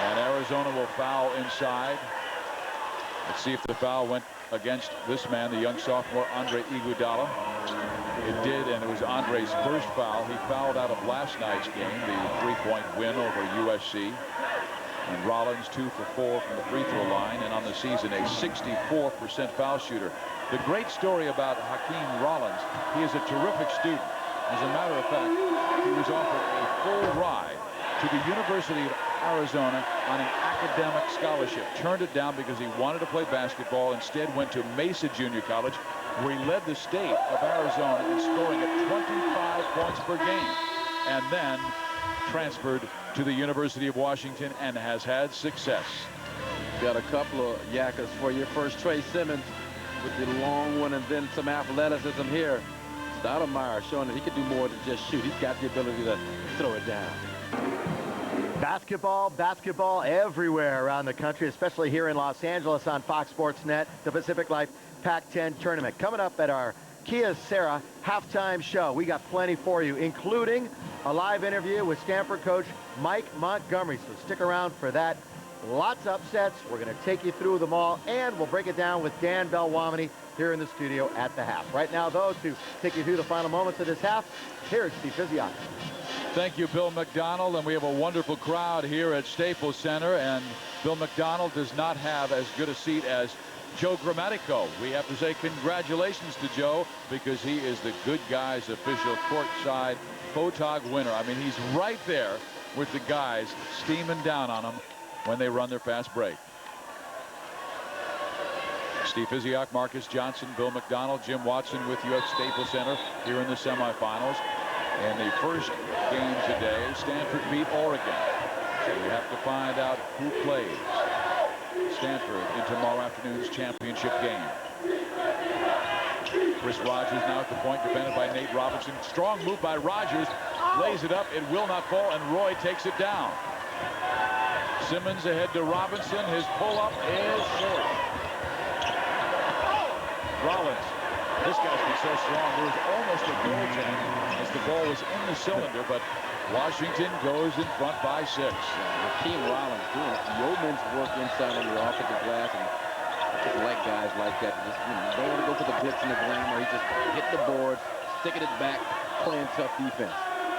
And Arizona will foul inside. Let's see if the foul went against this man, the young sophomore, Andre Iguodala. It did, and it was Andre's first foul. He fouled out of last night's game, the 3-point win over USC. And Rollins 2 for 4 from the free throw line, and on the season a 64% foul shooter. The great story about Hakeem Rollins, he is a terrific student. As a matter of fact, he was offered a full ride to the University of Arizona on an academic scholarship. Turned it down because he wanted to play basketball. Instead went to Mesa Junior College, where he led the state of Arizona in scoring at 25 points per game, and then transferred to the University of Washington and has had success. Got a couple of yakas for you. First, Trey Simmons with the long one, and then some athleticism here. Stoudemire showing that he can do more than just shoot. He's got the ability to throw it down. Basketball everywhere around the country, especially here in Los Angeles on Fox Sports Net, the Pacific Life Pac-10 tournament. Coming up at our Kyocera halftime show, we got plenty for you, including a live interview with Stanford coach Mike Montgomery. So stick around for that. Lots of upsets. We're going to take you through them all, and we'll break it down with Dan Belwamini here in the studio at the half. Right now, though, to take you through the final moments of this half, here's Steve Physiak. Thank you, Bill McDonald, and we have a wonderful crowd here at Staples Center, and Bill McDonald does not have as good a seat as Joe Grammatico. We have to say congratulations to Joe, because he is the good guys official courtside photog winner. I mean, he's right there with the guys steaming down on him when they run their fast break. Steve Physiak, Marcus Johnson, Bill McDonald, Jim Watson with you at Staples Center here in the semifinals. And the first game today, Stanford beat Oregon. So we have to find out who plays Stanford in tomorrow afternoon's championship game. Chris Rogers now at the point, defended by Nate Robinson. Strong move by Rogers. Lays it up. It will not fall, and Roy takes it down. Simmons ahead to Robinson. His pull-up is short. Rollins. This guy's been so strong. There was almost a goaltend as the ball was in the cylinder, but Washington goes in front by 6. Hakeem Rollins doing yeoman's work inside on the offensive glass, and I just like guys like that. Just, you don't want to go for the glitz and the glamour. He just hit the board, sticking it back, playing tough defense.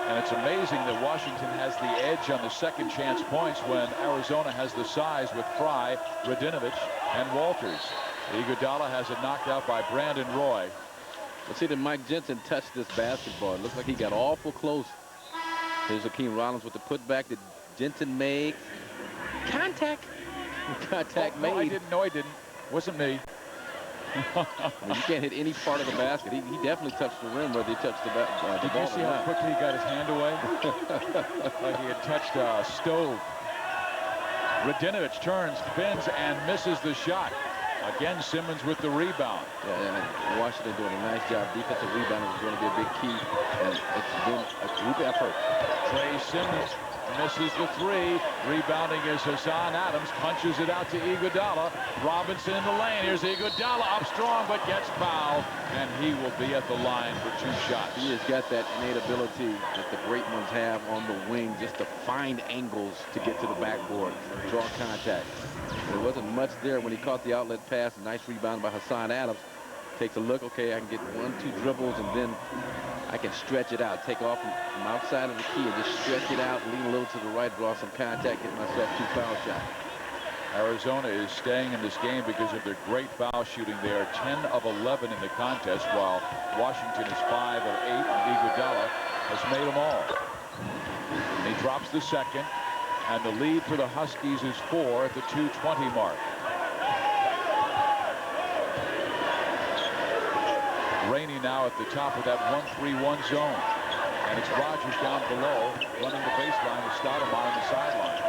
And it's amazing that Washington has the edge on the second chance points when Arizona has the size with Fry, Radinovich, and Walters. Iguodala has it knocked out by Brandon Roy. Let's see that Mike Jensen touched this basketball. It looks like he got awful close. Here's Akeem Rollins with the putback that Jensen made. Contact. Contact made. No, I didn't. No, I didn't. Wasn't me. I mean, you can't hit any part of the basket. He definitely touched the rim, whether he touched the ball. Did you see how quickly he got his hand away? Like he had touched a stove. Radinovich turns, spins, and misses the shot. Again, Simmons with the rebound. Yeah, Washington doing a nice job. Defensive rebounding is going to be a big key, and it's been a group effort. Trey Simmons misses the three. Rebounding is Hassan Adams. Punches it out to Iguodala. Robinson in the lane. Here's Iguodala up strong, but gets fouled, and he will be at the line for 2 shots. He has got that innate ability that the great ones have on the wing, just to find angles to get to the backboard, draw contact. There wasn't much there when he caught the outlet pass. A nice rebound by Hassan Adams. Takes a look. Okay, I can get 1-2 dribbles, and then I can stretch it out. Take off from outside of the key and just stretch it out, lean a little to the right, draw some contact, get myself 2 foul shots. Arizona is staying in this game because of their great foul shooting. They are 10 of 11 in the contest, while Washington is 5 of 8, and Iguodala has made them all. And he drops the second, and the lead for the Huskies is 4 at the 2:20 mark. Rainey now at the top of that 1-3-1 zone. And it's Rogers down below, running the baseline with Stoudemire on the sideline.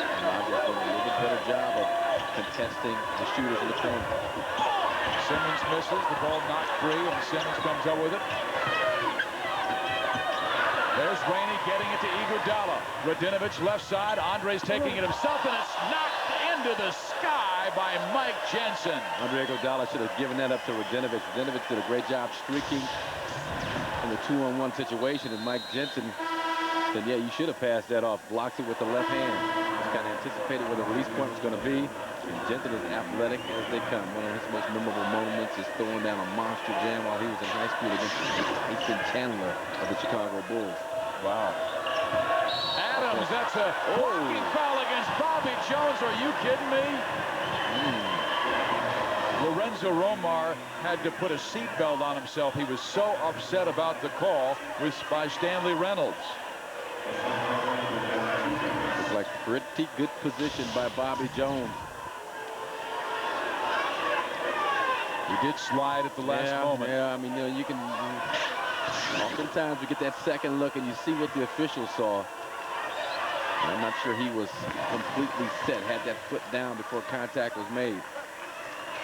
And Rogers doing a little bit better job of contesting the shooters in the corner. Simmons misses, the ball knocked free, and Simmons comes up with it. There's Rainey getting it to Iguodala. Radinovich left side. Andre's taking it himself, and it's knocked into the sky by Mike Jensen. Andre Iguodala should have given that up to Radinovich. Radinovich did a great job streaking in the 2-on-1 situation, and Mike Jensen said, yeah, you should have passed that off. Blocks it with the left hand. Just kind of anticipated where the release point was going to be. And Jensen is athletic as they come. One of his most memorable moments is throwing down a monster jam while he was in high school against Tyson Chandler of the Chicago Bulls. Wow. Adams, that's a walking foul against Bobby Jones. Are you kidding me? Lorenzo Romar had to put a seatbelt on himself. He was so upset about the call by Stanley Reynolds. Looks like pretty good position by Bobby Jones. He did slide at the last moment. Yeah, I mean, you know, you can... Oftentimes you get that second look and you see what the official saw. And I'm not sure he was completely set, had that foot down before contact was made.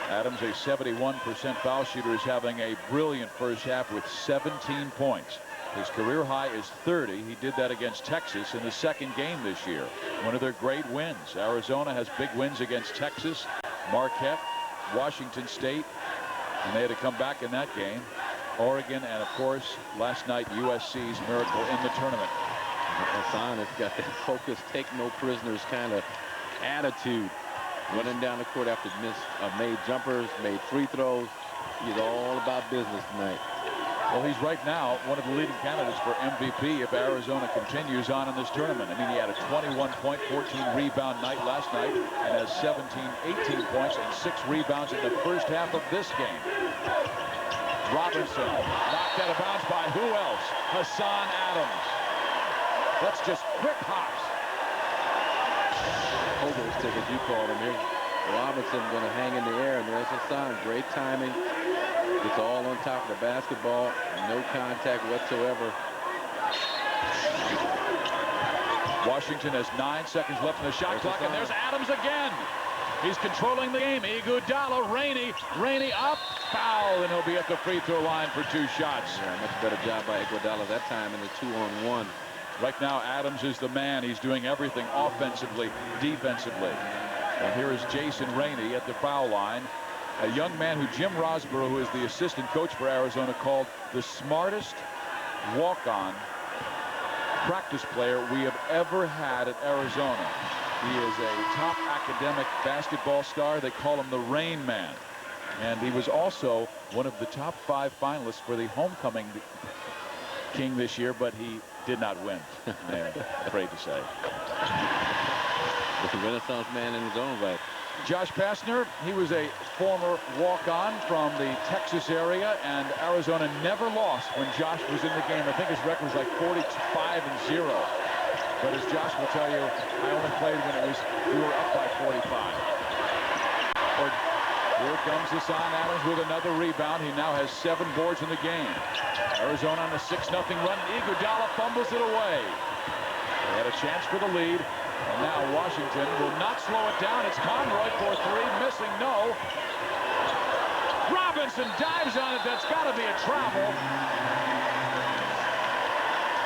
Adams, a 71% foul shooter, is having a brilliant first half with 17 points. His career high is 30. He did that against Texas in the second game this year. One of their great wins. Arizona has big wins against Texas, Marquette, Washington State, and they had to come back in that game. Oregon, and of course, last night, USC's miracle in the tournament. Hassan has got that focus, take no prisoners kind of attitude. Running down the court after made jumpers, made free throws. He's all about business tonight. Well, he's right now one of the leading candidates for MVP if Arizona continues on in this tournament. I mean, he had a 21-point, 14-rebound night last night and has 17, 18 points and 6 rebounds in the first half of this game. Robinson knocked out of bounds by who else? Hassan Adams. That's just quick hops. Hobo stick, as you call him here. Robinson going to hang in the air, and there's Hassan. Great timing. Gets all on top of the basketball. No contact whatsoever. Washington has 9 seconds left in the shot clock, and there's Adams again. He's controlling the game. Iguodala, Rainey up, foul, and he'll be at the free throw line for 2 shots. Yeah, much better job by Iguodala that time in the 2-on-1. Right now, Adams is the man. He's doing everything offensively, defensively. And here is Jason Rainey at the foul line. A young man who Jim Rosborough, who is the assistant coach for Arizona, called the smartest walk-on practice player we have ever had at Arizona. He is a top academic basketball star. They call him the Rain Man. And he was also one of the top 5 finalists for the homecoming king this year, but he did not win. I'm afraid to say. The Renaissance man in his own right. Josh Pastner, he was a former walk-on from the Texas area, and Arizona never lost when Josh was in the game. I think his record was like 45-0. But as Josh will tell you, I only played when we were up by 45. Here comes Hassan Adams with another rebound. He now has 7 boards in the game. Arizona on a 6-0 run. Iguodala fumbles it away. They had a chance for the lead. And now Washington will not slow it down. It's Conroy for 3, missing, no. Robinson dives on it. That's got to be a travel.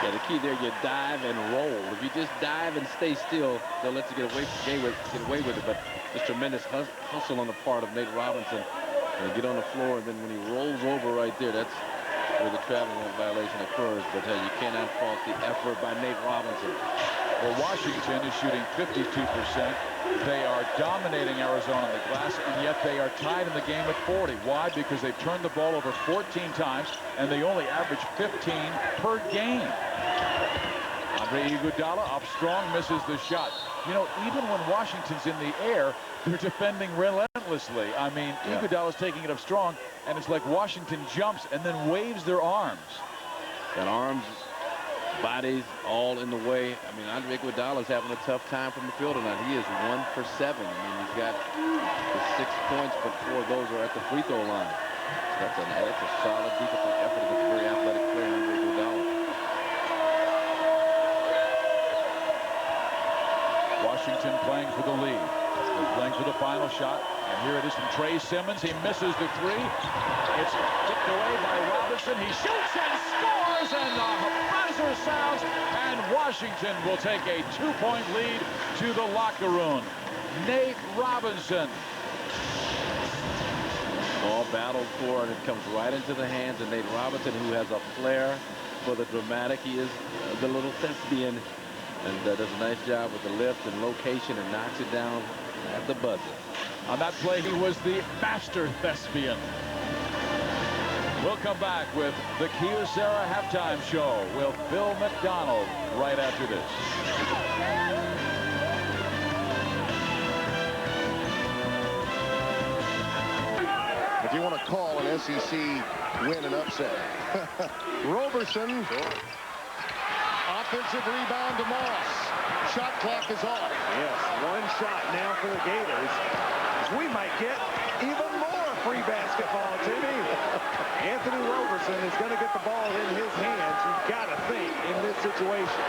Yeah, the key there, you dive and roll. If you just dive and stay still, they'll let you get away with it. But there's tremendous hustle on the part of Nate Robinson. And get on the floor, and then when he rolls over right there, that's where the traveling violation occurs. But hey, you cannot fault the effort by Nate Robinson. Well, Washington is shooting 52%. They are dominating Arizona on the glass, and yet they are tied in the game at 40. Why? Because they've turned the ball over 14 times, and they only average 15 per game. Andre Iguodala up strong, misses the shot. You know, even when Washington's in the air, they're defending relentlessly. I mean, Iguodala's taking it up strong, and it's like Washington jumps and then waves their arms. Got arms, bodies all in the way. I mean, Andre Iguodala's having a tough time from the field tonight. He is 1 for 7. I mean, he's got the 6 points, but 4 of those are at the free throw line. So that's a solid defensive effort against a very athletic player, Andre Iguodala. Washington playing for the lead. They're playing for the final shot. And here it is from Trey Simmons. He misses the 3. It's tipped away by Robinson. He shoots and scores, and the buzzer sounds, and Washington will take a 2-point lead to the locker room. Nate Robinson. Ball battled for, and it comes right into the hands of Nate Robinson, who has a flair for the dramatic. He is the little thespian, and does a nice job with the lift and location and knocks it down at the buzzer. On that play, he was the master thespian. We'll come back with the Kyocera halftime show with Bill McDonald right after this. If you want to call an SEC win an upset. Roberson. Offensive rebound to Moss. Shot clock is off. Yes, 1 shot now for the Gators. We might get even more free basketball, Timmy. Anthony Roberson is going to get the ball in his hands. You've got to think in this situation.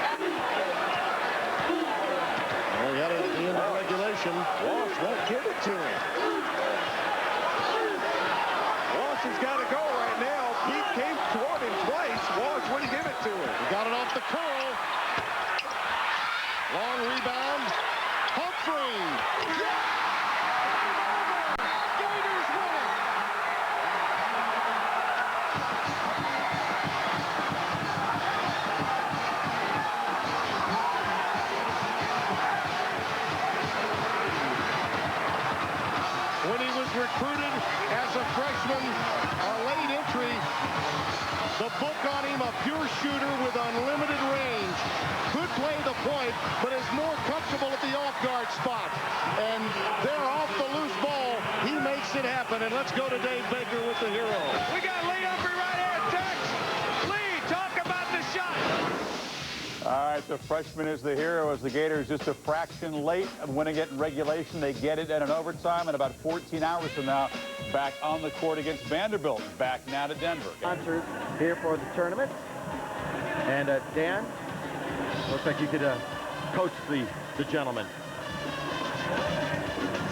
Well, he got it at the end of regulation. Walsh won't give it to him. Walsh has got to go right now. Pete came toward him twice. Walsh wouldn't give it to him. He got it off the curl. Long rebound. Humphrey. Gators win it. When he was recruited as a freshman, a late entry, the book on him, a pure shooter with unlimited range. Could play the point, but is more comfortable at the off-guard spot. And there off the loose ball, he makes it happen. And let's go to Dave Baker with the hero. We got Lee Humphrey right here, Tex. Lee, talk about the shot. All right, the freshman is the hero as the Gators just a fraction late on winning it in regulation. They get it in an overtime, and about 14 hours from now, back on the court against Vanderbilt. Back now to Denver. Sponsors here for the tournament. And Dan, looks like you could coach the gentleman.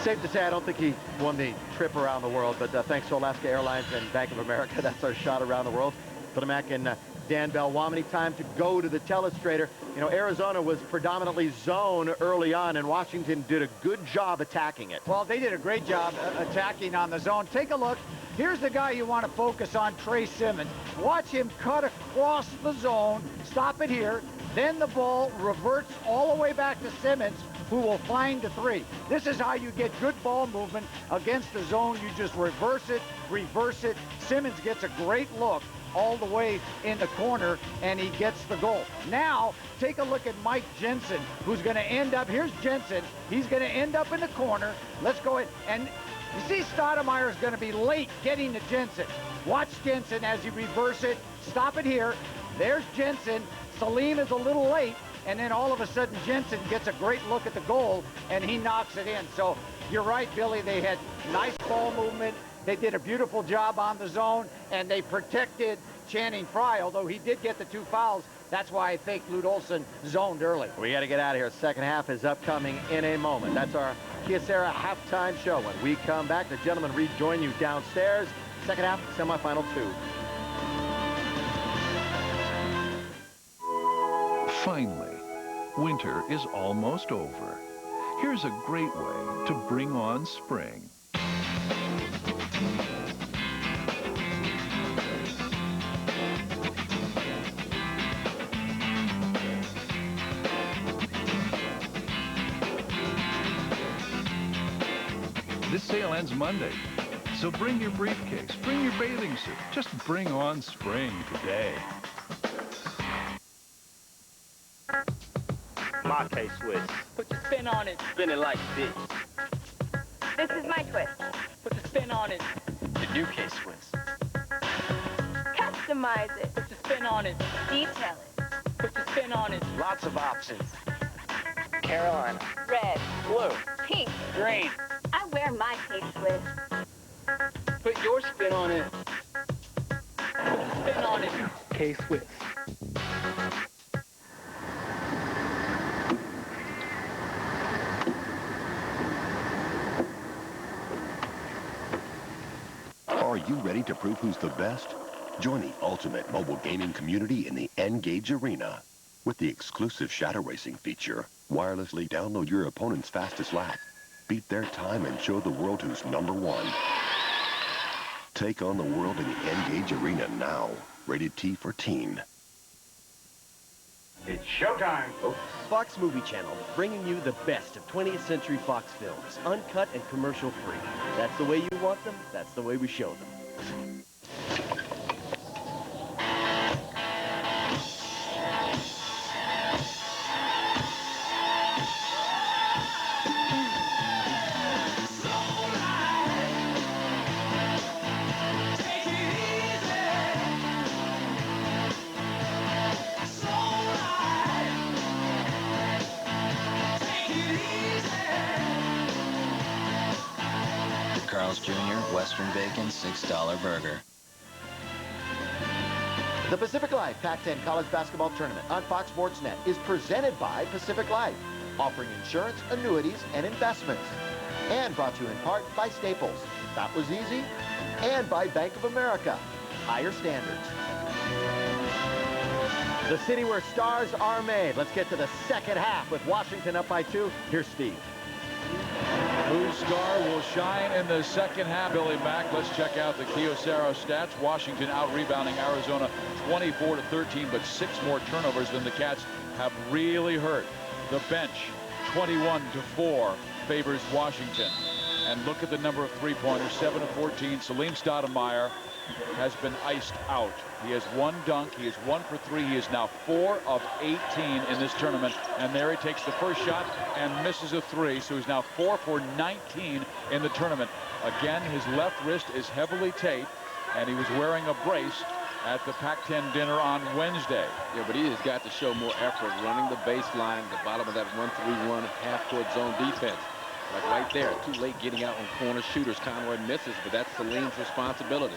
Safe to say, I don't think he won the trip around the world, but thanks to Alaska Airlines and Bank of America, that's our shot around the world. Put him back in Dan Belwamini. Time to go to the telestrator. You know, Arizona was predominantly zone early on, and Washington did a good job attacking it. Well, they did a great job attacking on the zone. Take a look. Here's the guy you want to focus on, Trey Simmons. Watch him cut across the zone, stop it here, then the ball reverts all the way back to Simmons, who will find the 3. This is how you get good ball movement against the zone. You just reverse it. Simmons gets a great look all the way in the corner, and he gets the goal. Now, take a look at Mike Jensen, who's going to end up, here's Jensen, he's going to end up in the corner. Let's go ahead, and you see Stoudemire is going to be late getting to Jensen. Watch Jensen as he reverse it, stop it here. There's Jensen. Salim is a little late, and then all of a sudden Jensen gets a great look at the goal, and he knocks it in. So you're right, Billy, they had nice ball movement. They did a beautiful job on the zone, and they protected Channing Frye, although he did get the 2 fouls. That's why I think Lute Olson zoned early. We got to get out of here. Second half is upcoming in a moment. That's our Kyocera halftime show. When we come back, the gentlemen rejoin you downstairs. Second half, semifinal 2. Finally, winter is almost over. Here's a great way to bring on spring. This sale ends Monday, so bring your briefcase, bring your bathing suit. Just bring on spring today. My K-Swiss. Put your spin on it. Spin it like this. This is my twist. Put the spin on it. The new K-Swiss. Customize it. Put the spin on it. Detail it. Put the spin on it. Lots of options. Carolina. Red. Blue. Pink. Green. I wear my K-Swiss. Put your spin on it. Put the spin on it. K-Swiss. Are you ready to prove who's the best? Join the ultimate mobile gaming community in the N-Gage Arena. With the exclusive shadow racing feature, wirelessly download your opponent's fastest lap, beat their time, and show the world who's #1. Take on the world in the N-Gage Arena now. Rated T for teen. It's showtime, folks. Fox Movie Channel, bringing you the best of 20th Century Fox films, uncut and commercial-free. That's the way you want them, that's the way we show them. Carl's Jr. Western Bacon $6 burger. The Pacific Life Pac-10 College Basketball Tournament on Fox Sports Net is presented by Pacific Life, offering insurance, annuities, and investments. And brought to you in part by Staples. That was easy. And by Bank of America. Higher standards. The city where stars are made. Let's get to the second half with Washington up by 2. Here's Steve. Whose star will shine in the second half? Billy Mack. Let's check out the Kyocera stats. Washington out-rebounding Arizona 24-13, but 6 more turnovers than the Cats have really hurt. The bench 21-4 favors Washington. And look at the number of three-pointers, 7 of 14. Salim Stoudemire has been iced out. He has 1 dunk. He is 1 for 3. He is now 4 of 18 in this tournament. And there he takes the first shot and misses a 3. So he's now 4 for 19 in the tournament. Again, his left wrist is heavily taped, and he was wearing a brace at the Pac-10 dinner on Wednesday. Yeah, but he has got to show more effort running the baseline, the bottom of that 1-3-1 half-court zone defense. Like right there, too late getting out on corner shooters. Conroy misses, but that's Salim's responsibility.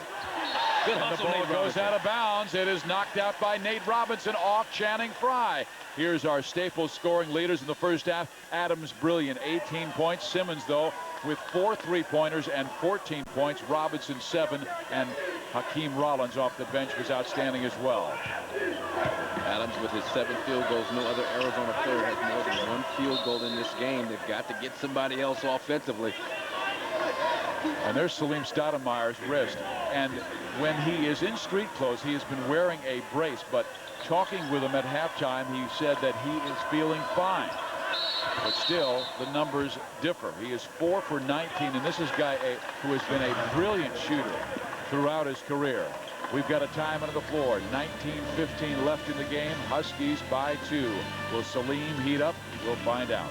Good hustle, and the ball goes out of bounds. It is knocked out by Nate Robinson off Channing Frye. Here's our Staples scoring leaders in the first half. Adams brilliant, 18 points. Simmons, though, with 4 three-pointers and 14 points. Robinson 7, and Hakeem Rollins off the bench was outstanding as well. Adams with his 7 field goals. No other Arizona player has more than 1 field goal in this game. They've got to get somebody else offensively. And there's Salim Stoudemire's wrist. And when he is in street clothes, he has been wearing a brace. But talking with him at halftime, he said that he is feeling fine. But still, the numbers differ. He is 4 for 19, and this is a guy who has been a brilliant shooter throughout his career. We've got a time on the floor. 19:15 left in the game. Huskies by 2. Will Salim heat up? We'll find out.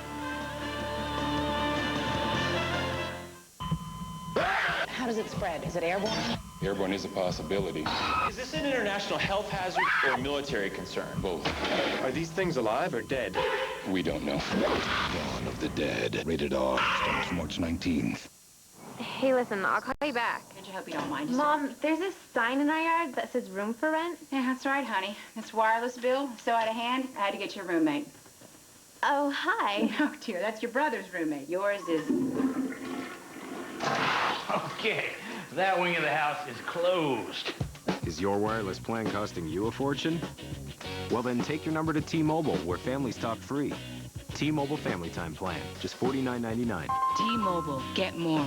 How does it spread? Is it airborne? Airborne is a possibility. Is this an international health hazard or a military concern? Both. Are these things alive or dead? We don't know. Dawn of the Dead. Rated R. Starts March 19th. Hey, listen, I'll call you back. I hope you don't mind. Mom, there's this sign in our yard that says room for rent. Yeah, that's right, honey. This wireless bill so out of hand, I had to get your roommate. Oh, hi. No, dear, that's your brother's roommate. Yours is... Okay, that wing of the house is closed. Is your wireless plan costing you a fortune? Well, then take your number to T-Mobile, where families talk free. T-Mobile Family Time Plan, just $49.99. T-Mobile, get more.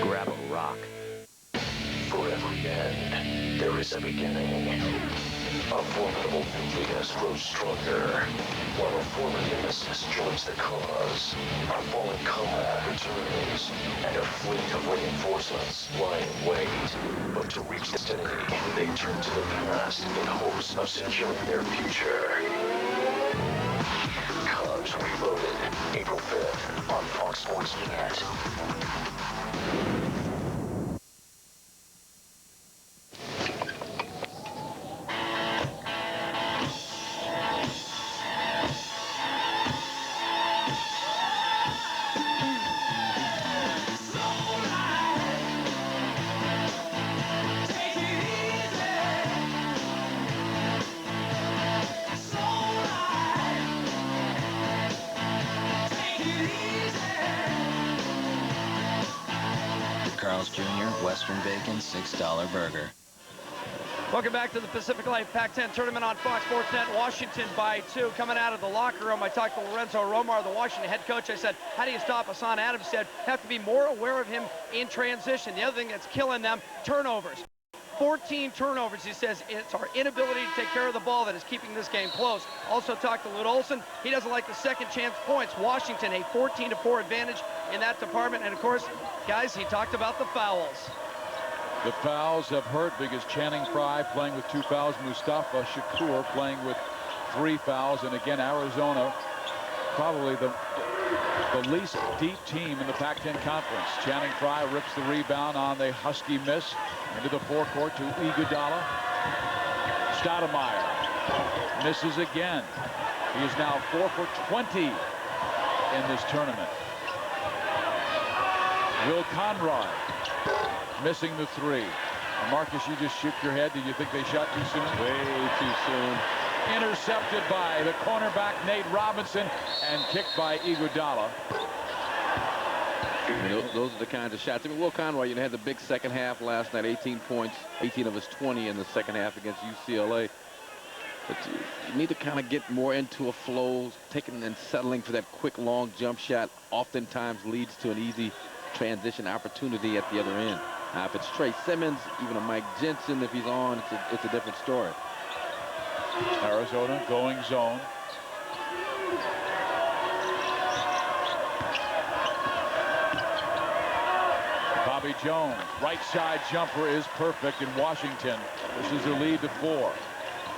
Grab a rock. For every end, there is a beginning. A formidable nucleus grows stronger, while a former nemesis joins the cause. Our fallen comrade returns, and a fleet of reinforcements lie in wait. But to reach destiny, they turn to the past in hopes of securing their future. Cubs Reloaded, April 5th on Fox Sports Net. Carl's Jr. Western Bacon $6 burger. Welcome back to the Pacific Life Pac-10 tournament on Fox Sports Net. Washington by 2. Coming out of the locker room, I talked to Lorenzo Romar, the Washington head coach. I said, how do you stop Hassan Adams? Said, have to be more aware of him in transition. The other thing that's killing them, turnovers. 14 turnovers. He says it's our inability to take care of the ball that is keeping this game close. Also talked to Lute Olson. He doesn't like the second chance points. Washington, a 14-4 advantage in that department. And, of course, guys, he talked about the fouls. The fouls have hurt because Channing Frye playing with 2 fouls. Mustafa Shakur playing with 3 fouls. And again, Arizona, probably the least deep team in the Pac-10 conference. Channing Frye rips the rebound on the Husky miss into the forecourt to Iguodala. Stoudemire misses again. He is now 4 for 20 in this tournament. Will Conroy missing the 3. Marcus, you just shook your head. Did you think they shot too soon? Way too soon. Intercepted by the cornerback Nate Robinson and kicked by Iguodala. I mean, those are the kinds of shots. I mean, Will Conroy, you know, had the big second half last night, 18 points, 18 of his 20 in the second half against UCLA. But you need to kind of get more into a flow. Taking and settling for that quick, long jump shot oftentimes leads to an easy transition opportunity at the other end. Now, if it's Trey Simmons, even a Mike Jensen, if he's on, it's a different story. Arizona going zone. Bobby Jones, right side jumper is perfect in Washington. This is their lead to 4.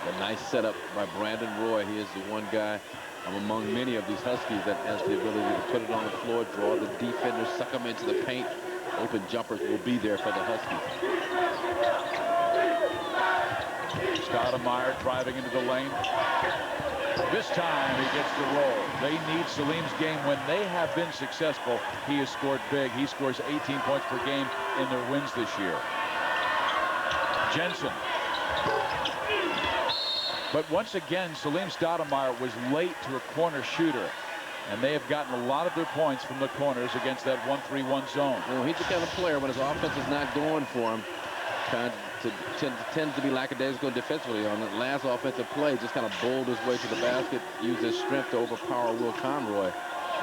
A nice setup by Brandon Roy. He is the one guy among many of these Huskies that has the ability to put it on the floor, draw the defenders, suck them into the paint. Open jumpers will be there for the Huskies. Stoudemire driving into the lane. This time he gets the roll. They need Salim's game. When they have been successful, he has scored big. He scores 18 points per game in their wins this year. Jensen. But once again, Salim Stoudemire was late to a corner shooter. And they have gotten a lot of their points from the corners against that 1-3-1 zone. Well, he's the kind of player when his offense is not going for him, tends to be lackadaisical defensively. On the last offensive play, just kind of bowled his way to the basket, used his strength to overpower Will Conroy.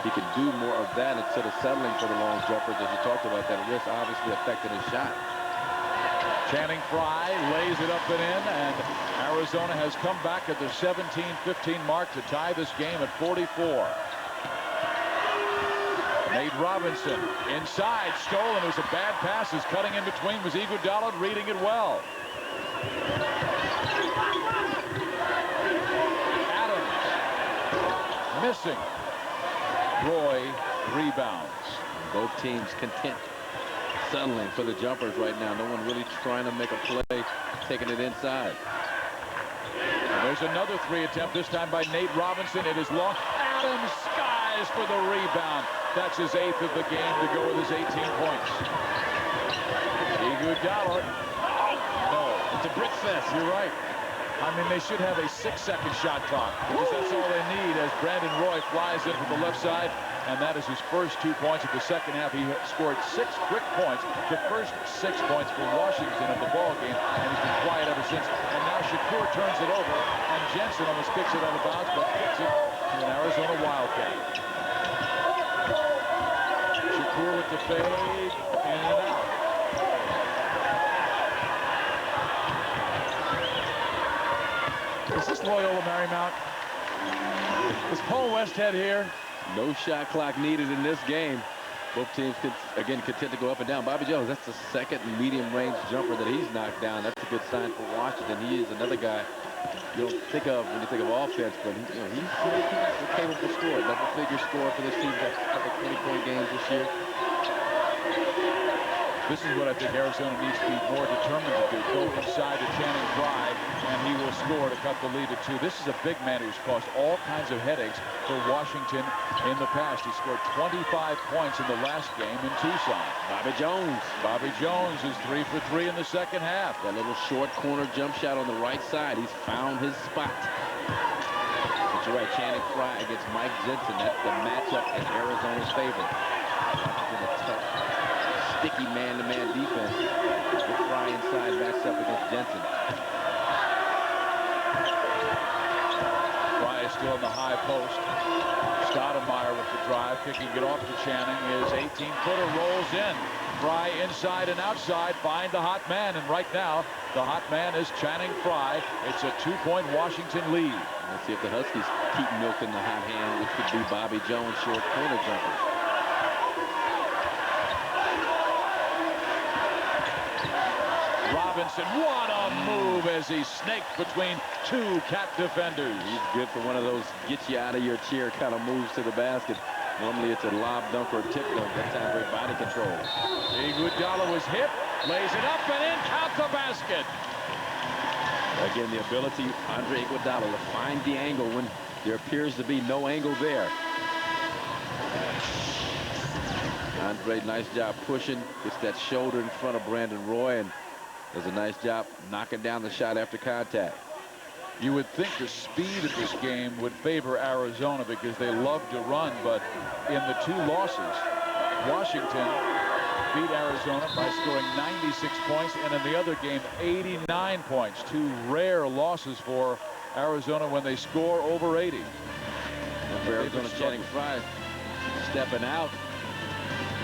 He could do more of that instead of settling for the long jumpers, as you talked about. That risk obviously affected his shot. Channing Frye lays it up and in, and Arizona has come back at the 17-15 mark to tie this game at 44. Nate Robinson inside, stolen. It was a bad pass. His cutting in between was Iguodala, reading it well. Adams missing. Roy rebounds. Both teams content settling for the jumpers right now. No one really trying to make a play, taking it inside. And there's another three attempt, this time by Nate Robinson. It is long. Adams skies for the rebound. That's his 8th of the game to go with his 18 points. Iguodala. No. It's a brick fest. You're right. I mean, they should have a 6-second shot clock, because that's all they need as Brandon Roy flies in from the left side, and that is his first 2 points of the second half. He scored 6 quick points, the first 6 points for Washington in the ball game, and he's been quiet ever since. And now Shakur turns it over, and Jensen almost kicks it out of bounds, but kicks it to an Arizona Wildcat. Shakur with the fade, in and out. Is this Loyola Marymount? Is Paul Westhead here? No shot clock needed in this game. Both teams, again, content to go up and down. Bobby Jones, that's the second medium-range jumper that he's knocked down. That's a good sign for Washington. He is another guy you don't think of when you think of offense, but he's a capable scorer. Double-figure scorer for this team. Got a couple 20-point games this year. This is what I think Arizona needs to be more determined to do. Go inside to Channing Frye, and he will score to cut the lead at 2. This is a big man who's caused all kinds of headaches for Washington in the past. He scored 25 points in the last game in Tucson. Bobby Jones. Bobby Jones is 3 for 3 in the second half. That little short corner jump shot on the right side. He's found his spot. But you're right, Channing Frye against Mike Jensen. That's the matchup in Arizona's favor. Washington a tough, sticky man-to-man defense. With Frye inside, backs up against Jensen. Frye is still in the high post. Stoudemire with the drive, kicking it off to Channing. His 18-footer rolls in. Frye inside and outside, find the hot man, and right now the hot man is Channing Frye. It's a 2-point Washington lead. Let's see if the Huskies keep milking the hot hand, which could be Bobby Jones' short corner jumpers. Robinson, what a move as he snaked between 2 Cat defenders. He's good for one of those get you out of your chair kind of moves to the basket. Normally it's a lob dunk or a tip dunk. That time great body control. Iguodala was hit, lays it up and in, count the basket. Again, the ability, Andre Iguodala, to find the angle when there appears to be no angle there. Andre, nice job pushing. Gets that shoulder in front of Brandon Roy and does a nice job knocking down the shot after contact. You would think the speed of this game would favor Arizona because they love to run, but in the 2 losses, Washington beat Arizona by scoring 96 points, and in the other game, 89 points. 2 rare losses for Arizona when they score over 80. And for Arizona, Channing Frye stepping out,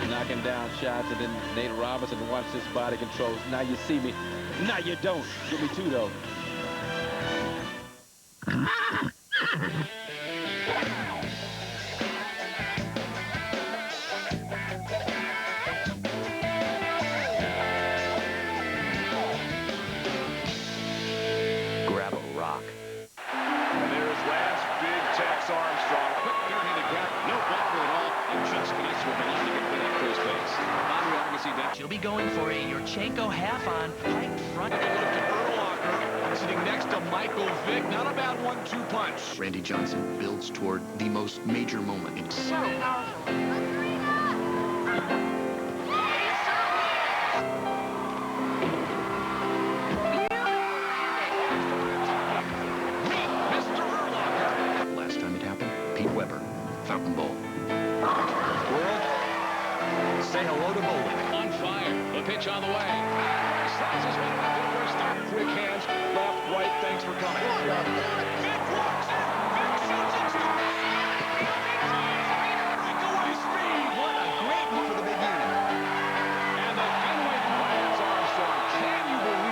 knocking down shots, and then Nate Robinson, watch this body controls. Now you see me. Now you don't. Give me 2, though. Grab a rock. And there's last big Tex Armstrong. Quick barehanded grab. No bother at all. And just connects with the line to get to that first base. Bobby Agassi down. She'll be going for a Yurchenko half-on pipe front. Sitting next to Michael Vick. Not a bad 1-2 punch. Randy Johnson builds toward the most major moment in so powerful. Last time it happened, Pete Weber, Fountain Bowl. World, say hello to bowling. On fire. The pitch on the way. Slices one up to first. Quick hands, left, right. Thanks for coming. Vic walks. Vic shoots it. Breakaway speed. What a great move for the big unit. And the Fenway Lance Armstrong. Can you believe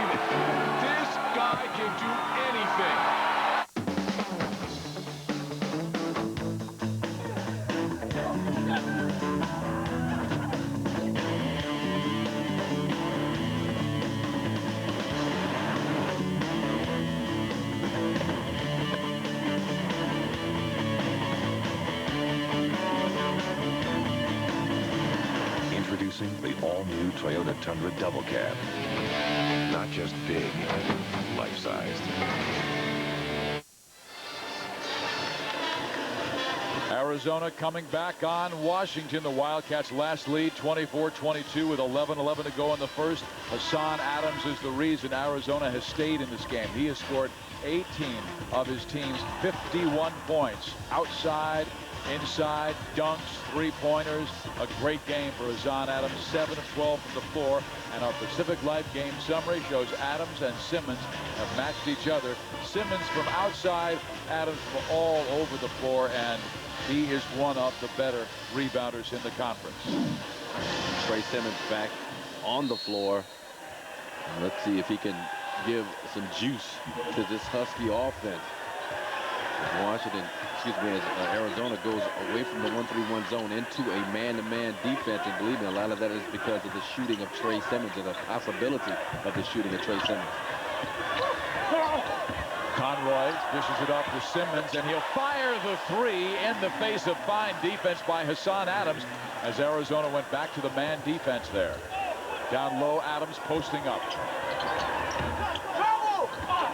all-new Toyota Tundra Double Cab. Not just big, life-sized. Arizona coming back on Washington. The Wildcats last lead 24-22 with 11:11 to go in the first. Hassan Adams is the reason Arizona has stayed in this game. He has scored 18 of his team's 51 points. Outside, inside, dunks, three-pointers. A great game for Hassan Adams. 7 of 12 from the floor. And our Pacific Life game summary shows Adams and Simmons have matched each other. Simmons from outside, Adams from all over the floor, and he is one of the better rebounders in the conference. Trey Simmons back on the floor. Let's see if he can give some juice to this Husky offense. As Arizona goes away from the 1-3-1 zone into a man-to-man defense, and believe me, a lot of that is because of the shooting of Trey Simmons and the possibility of the shooting of Trey Simmons. Conroy dishes it off to Simmons, and he'll fire the three in the face of fine defense by Hassan Adams as Arizona went back to the man defense there. Down low, Adams posting up.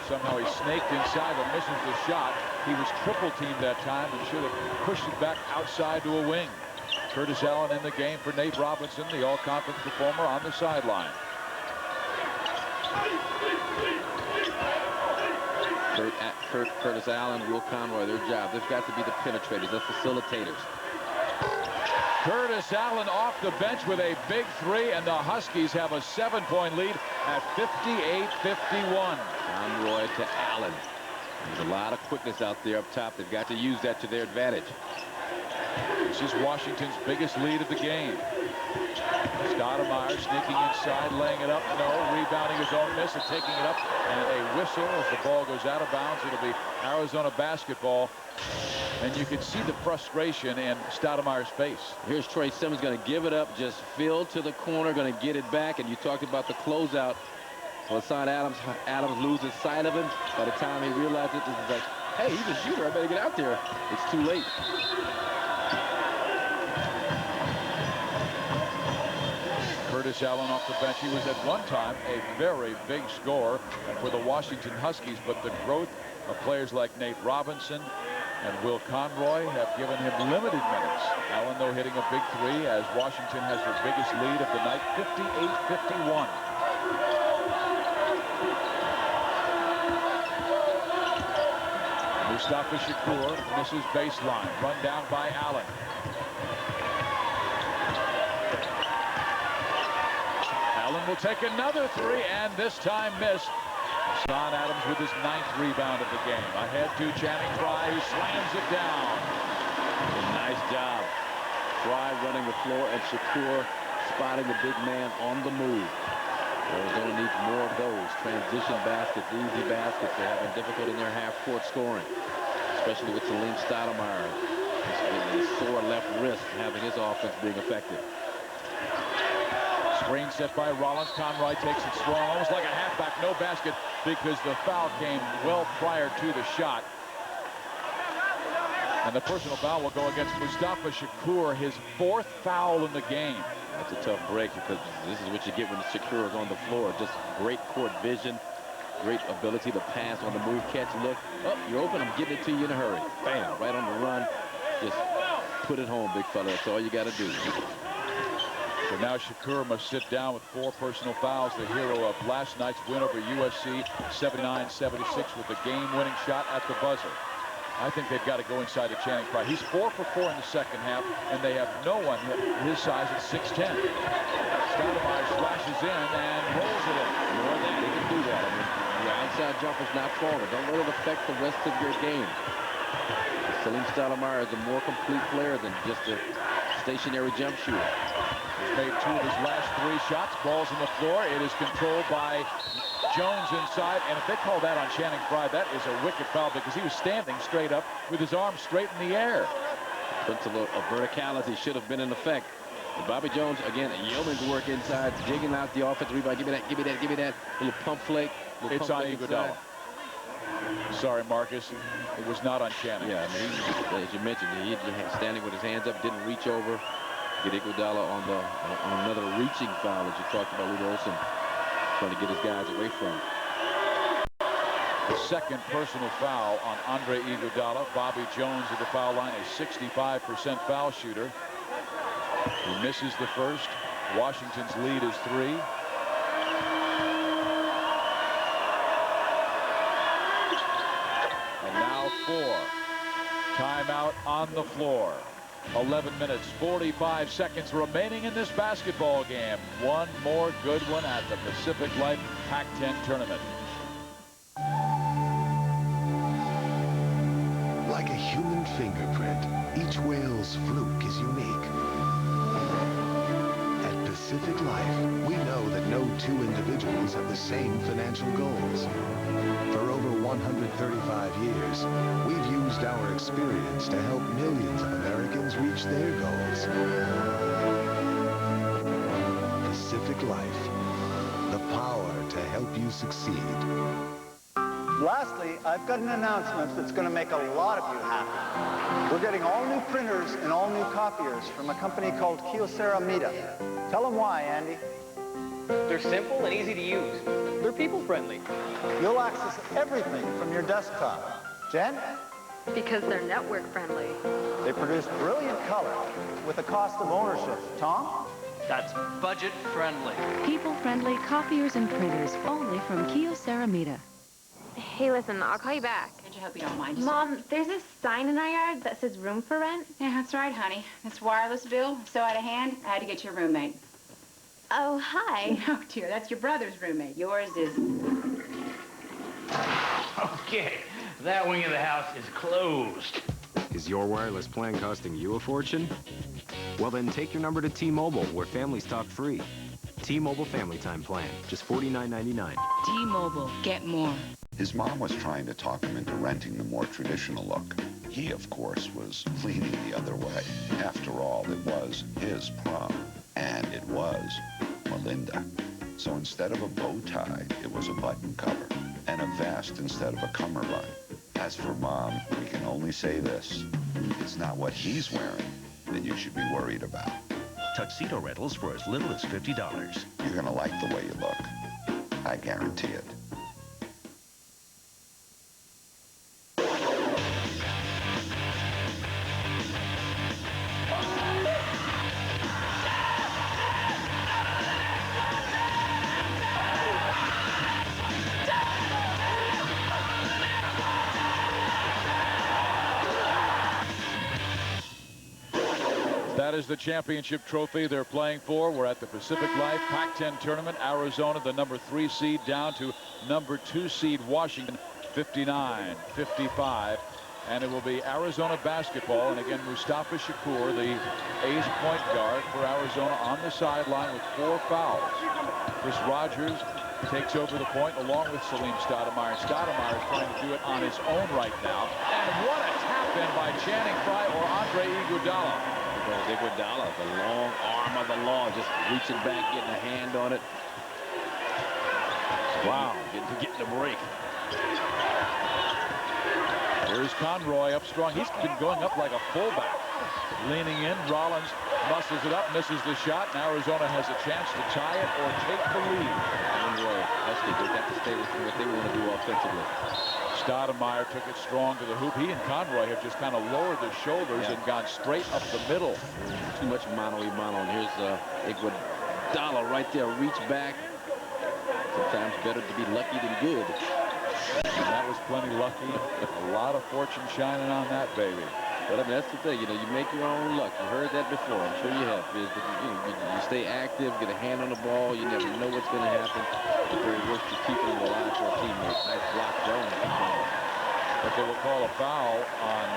Somehow he snaked inside and misses the shot. He was triple teamed that time and should have pushed it back outside to a wing. Curtis Allen in the game for Nate Robinson, the all-conference performer, on the sideline. Curtis Allen, Will Conroy, their job. They've got to be the penetrators, the facilitators. Curtis Allen off the bench with a big three, and the Huskies have a 7-point lead at 58-51. Conroy to Allen. There's a lot of quickness out there up top. They've got to use that to their advantage. This is Washington's biggest lead of the game. Stoudemire sneaking inside, laying it up. No, rebounding his own miss and taking it up. And a whistle as the ball goes out of bounds. It'll be Arizona basketball. And you can see the frustration in Stoudemire's face. Here's Trey Simmons going to give it up, just fill to the corner, going to get it back. And you talked about the closeout. Hassan Adams loses sight of him. By the time he realizes it, he's like, hey, he's a shooter. I better get out there. It's too late. Curtis Allen off the bench. He was at one time a very big scorer for the Washington Huskies, but the growth of players like Nate Robinson and Will Conroy have given him limited minutes. Allen, though, hitting a big three as Washington has their biggest lead of the night, 58-51. Mustafa Shakur misses baseline. Run down by Allen. Allen will take another three, and this time missed. Hassan Adams with his 9th rebound of the game. Ahead to Channing Frye, who slams it down. Nice job. Frye running the floor, and Shakur spotting the big man on the move. Arizona needs more of those. Transition baskets, easy baskets. They're having difficulty in their half-court scoring, especially with Salim Stoudemire. His sore left wrist having his offense being effective. Screen set by Rollins. Conroy takes it strong, almost like a halfback. No basket because the foul came well prior to the shot. And the personal foul will go against Mustafa Shakur, his 4th foul in the game. That's a tough break because this is what you get when Shakur is on the floor. Just great court vision, great ability to pass on the move, catch, look. Oh, you're open, I'm getting it to you in a hurry. Bam, right on the run. Just put it home, big fella. That's all you got to do. So now Shakur must sit down with 4 personal fouls. The hero of last night's win over USC, 79-76 with the game-winning shot at the buzzer. I think they've got to go inside to Channing Frye. He's 4 for 4 in the second half, and they have no one his size at 6'10". Stoudemire slashes in and rolls it in. More than they can do that. I mean, your outside jumper's not falling. Don't let it affect the rest of your game. Salim Stoudemire is a more complete player than just a stationary jump shooter. He's made 2 of his last 3 shots. Ball's on the floor. It is controlled by Jones inside, and if they call that on Channing Frye, that is a wicked foul because he was standing straight up with his arms straight in the air. Principle of verticality should have been in effect. But Bobby Jones, again, yeoman's work inside, digging out the offensive rebound. Give me that, give me that, give me that. Little pump flake. It's on Iguodala. Sorry, Marcus. It was not on Channing. Yeah, I mean, as you mentioned, he standing with his hands up, didn't reach over. Get Iguodala on another reaching foul, as you talked about. Lute Olson trying to get his guys away from him. The second personal foul on Andre Iguodala. Bobby Jones at the foul line, a 65% foul shooter. He misses the first. Washington's lead is 3. And now 4. Timeout on the floor. 11 minutes, 45 seconds remaining in this basketball game. One more good one at the Pacific Life Pac-10 tournament. Like a human fingerprint, each whale's fluke is unique. At Pacific Life, we know that no two individuals have the same financial goals. For over 135 years, we've used our experience to help millions of Americans reach their goals. Pacific Life, the power to help you succeed. Lastly, I've got an announcement that's going to make a lot of you happy. We're getting all new printers and all new copiers from a company called Kyocera Mida. Tell them why, Andy. They're simple and easy to use. They're people-friendly. You'll access everything from your desktop. Jen? Because they're network-friendly. They produce brilliant color with a cost of ownership. Tom? That's budget-friendly. People-friendly copiers and printers only from Kyocera Mida. Hey, listen, I'll call you back. I hope you don't mind. Mom, there's this sign in our yard that says room for rent. Yeah, that's right, honey. This wireless bill, so out of hand, I had to get your roommate. Oh, hi. No, dear, that's your brother's roommate. Yours is... Okay, that wing of the house is closed. Is your wireless plan costing you a fortune? Well, then take your number to T-Mobile, where families talk free. T-Mobile Family Time Plan, just $49.99. T-Mobile, get more. His mom was trying to talk him into renting the more traditional look. He, of course, was leaning the other way. After all, it was his prom, and it was Melinda. So instead of a bow tie, it was a button cover, and a vest instead of a cummerbund. As for Mom, we can only say this. It's not what he's wearing that you should be worried about. Tuxedo rentals for as little as $50. You're gonna like the way you look. I guarantee it. That is the championship trophy they're playing for. We're at the Pacific Life Pac-10 tournament. Arizona, the number 3 seed, down to number 2 seed Washington, 59-55. And it will be Arizona basketball. And again, Mustafa Shakur, the ace point guard for Arizona, on the sideline with 4 fouls. Chris Rogers takes over the point along with Salim Stoudemire. Stoudemire is trying to do it on his own right now. And what a tap-in by Channing Frye or Andre Iguodala. Iguodala, the long arm of the law, just reaching back, getting a hand on it. Wow, getting the break. Here's Conroy up strong. He's been going up like a fullback. Leaning in, Rollins muscles it up, misses the shot, and Arizona has a chance to tie it or take the lead. Conroy, they got to stay with what they want to do offensively. Stoudemire took it strong to the hoop. He and Conroy have just kind of lowered their shoulders and gone straight up the middle. Too much mano-a-mano. And here's Iguodala right there. Reach back. Sometimes better to be lucky than good. And that was plenty lucky. A lot of fortune shining on that baby. But I mean, that's the thing. You know, you make your own luck. You heard that before. I'm sure you have. But you stay active, get a hand on the ball. You never know what's going to happen. The very worst is keeping it alive for a teammate. Nice block, Jones. But they will call a foul on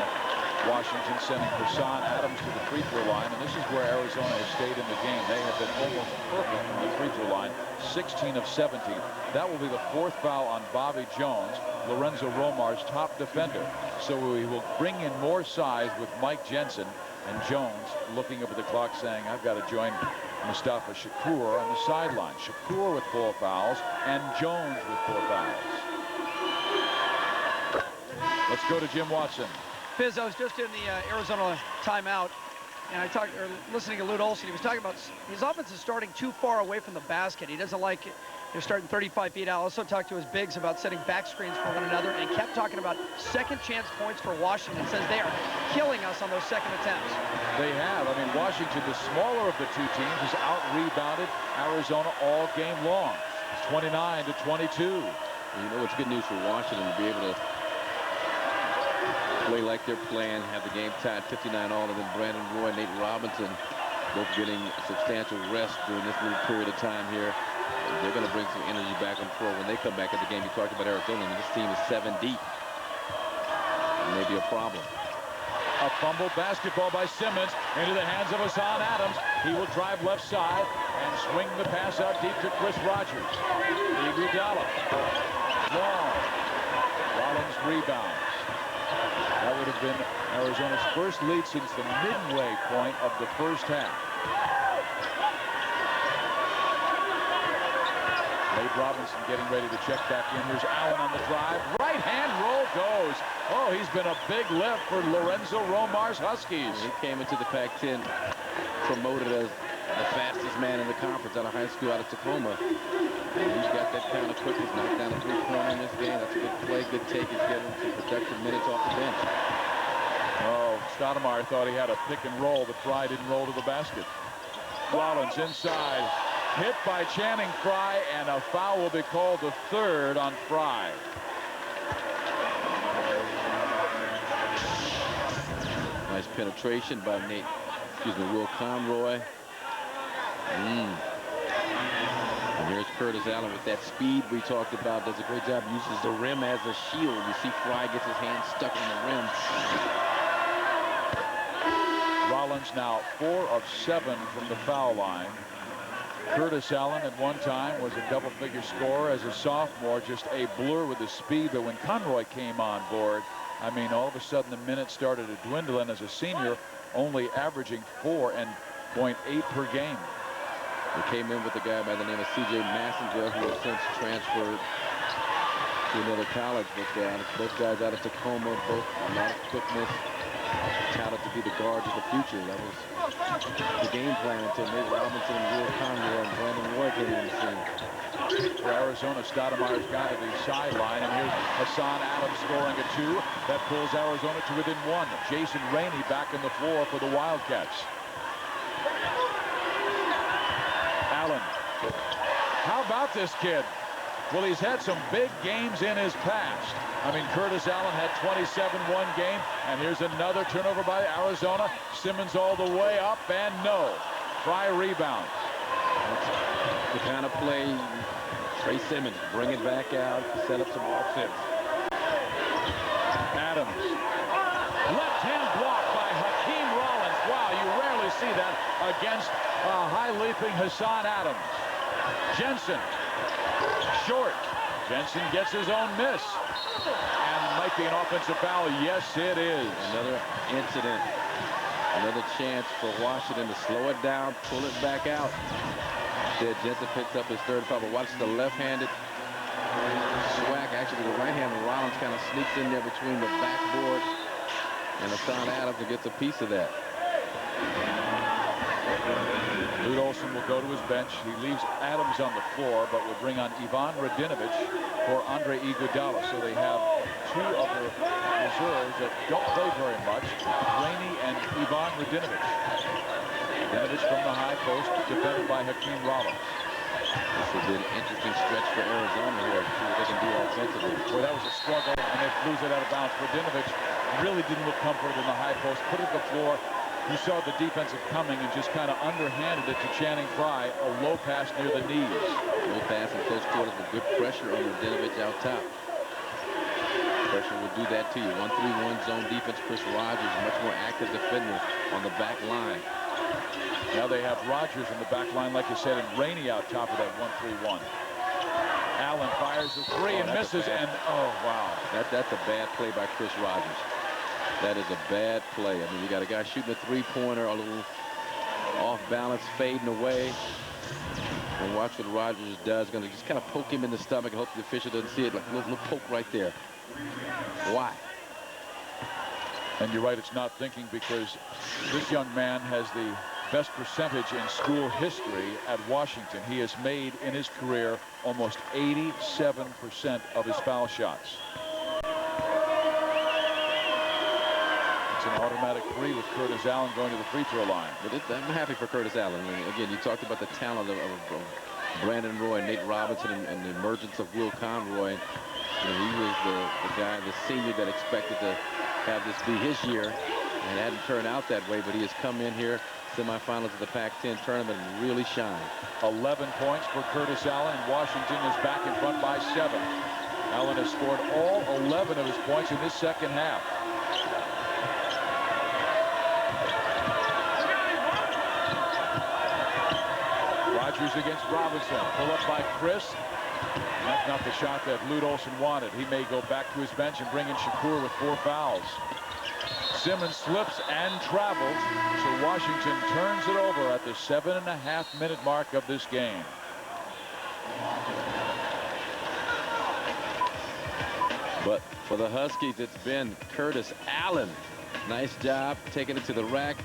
Washington, sending Hassan Adams to the free throw line. And this is where Arizona has stayed in the game. They have been almost perfect from the free throw line, 16 of 17. That will be the 4th foul on Bobby Jones, Lorenzo Romar's top defender. So we will bring in more size with Mike Jensen, and Jones looking up at the clock saying, I've got to join Mustafa Shakur on the sideline. Shakur with 4 fouls and Jones with 4 fouls. Let's go to Jim Watson. Fizz, I was just in the Arizona timeout. and listening to Lute Olson, he was talking about his offense is starting too far away from the basket. He doesn't like it. They're starting 35 feet out. Also talked to his bigs about setting back screens for one another, and kept talking about second chance points for Washington. Says they are killing us on those second attempts. They have. I mean, Washington, the smaller of the two teams, has out-rebounded Arizona all game long. 29-22. You know what's good news for Washington to be able to play like they're playing, have the game tied 59 all, and then Brandon Roy, Nate Robinson both getting substantial rest during this little period of time here. They're going to bring some energy back on floor when they come back at the game. You talked about Arizona, and this team is 7 deep. Maybe a problem. A fumbled basketball by Simmons into the hands of Hassan Adams. He will drive left side and swing the pass out deep to Chris Rogers. Iguodala. Long. Rollins rebounds. That would have been Arizona's first lead since the midway point of the first half. Nate Robinson getting ready to check back in. Here's Allen on the drive. Right hand roll goes. Oh, he's been a big lift for Lorenzo Romar's Huskies. He came into the Pac-10 promoted as the fastest man in the conference out of high school out of Tacoma. And he's got that kind of quickness. Knocked down a three-pointer in this game. That's a good play, good take. He's getting some productive minutes off the bench. Oh, Stoudemire thought he had a pick and roll, but Fry didn't roll to the basket. Rollins inside. Hit by Channing Frye, and a foul will be called, the third on Frye. Nice penetration by Will Conroy. And here's Curtis Allen with that speed we talked about. Does a great job, uses the rim as a shield. You see Frye gets his hand stuck in the rim. Rollins now 4 of 7 from the foul line. Curtis Allen at one time was a double-figure scorer as a sophomore, just a blur with his speed. But when Conroy came on board, I mean, all of a sudden the minutes started to dwindle, and as a senior, only averaging 4.8 per game. They came in with a guy by the name of C.J. Massinger, who has since transferred to another college. But both guys out of Tacoma, both a lot of quickness, talent to be the guards of the future. That was the game plan until Nate Robinson and Will Conroy and Brandon Roy came on the scene. For Arizona, Stoudemire's got to the sideline, and here's Hassan Adams scoring a 2. That pulls Arizona to within 1. Jason Rainey back on the floor for the Wildcats. Allen. How about this kid? Well, he's had some big games in his past. I mean, Curtis Allen had 27 one game, and here's another turnover by Arizona. Simmons all the way up, and no. Frye rebound. The kind of play, Trey Simmons, bring it back out, set up some offense. Adams. Left-hand block by Hakeem Rollins. Wow, you rarely see that against a high-leaping Hassan Adams. Jensen. Short. Jensen gets his own miss. And might be an offensive foul. Yes, it is. Another incident. Another chance for Washington to slow it down, pull it back out. Instead, Jensen picks up his third foul. But watch the left-handed Swack. Actually, the right-handed Rollins kind of sneaks in there between the backboard and Hassan Adams and gets a piece of that. Lute Olson will go to his bench. He leaves Adams on the floor, but will bring on Ivan Radinovich for Andre Iguodala. So they have 2 of the reserves that don't play very much, Rainey and Ivan Radinovich. Radinovich from the high post, defended by Hakeem Rollins. This will be an interesting stretch for Arizona here to see what they can do offensively. Boy, that was a struggle, and they lose it out of bounds. Radinovich really didn't look comfortable in the high post, put it to the floor. He saw the defensive coming and just kind of underhanded it to Channing Frye, a low pass near the knees. Low pass in close quarters with good pressure on Radinovich out top. Pressure will do that to you. 1-3-1 zone defense. Chris Rogers, much more active defender on the back line. Now they have Rogers in the back line, like you said, and Rainey out top of that 1-3-1. Allen fires the 3 and misses, and oh, wow. That's a bad play by Chris Rogers. That is a bad play. I mean, you got a guy shooting a three-pointer, a little off balance, fading away. And watch what Rogers does. Going to just kind of poke him in the stomach and hope the official doesn't see it. Like a little poke right there. Why? And you're right, it's not thinking, because this young man has the best percentage in school history at Washington. He has made in his career almost 87% of his foul shots. It's an automatic three with Curtis Allen going to the free throw line. But I'm happy for Curtis Allen. I mean, again, you talked about the talent of Brandon Roy, Nate Robinson, and the emergence of Will Conroy. You know, he was the guy, the senior that expected to have this be his year, and it hadn't turned out that way, but he has come in here, semifinals of the Pac-10 tournament, and really shined. 11 points for Curtis Allen. Washington is back in front by 7. Allen has scored all 11 of his points in this second half. Rogers against Robinson. Pull up by Chris. And that's not the shot that Lute Olson wanted. He may go back to his bench and bring in Shakur with 4 fouls. Simmons slips and travels, so Washington turns it over at the 7.5-minute mark of this game. But for the Huskies, it's been Curtis Allen. Nice job taking it to the rack.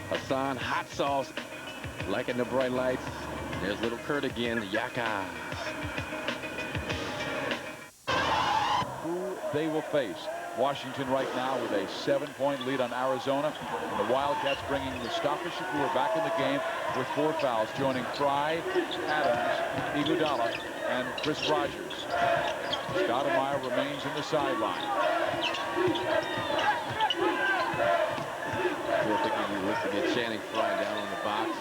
Hassan, hot sauce, liking the bright lights. There's little Kurt again, Yaka. Who they will face. Washington right now with a 7-point lead on Arizona. And the Wildcats bringing Mustafa Shakur back in the game with 4 fouls, joining Fry, Adams, Iguodala, and Chris Rogers. Stoudemire remains in the sideline. I think when you look to get Channing Fry down on the box,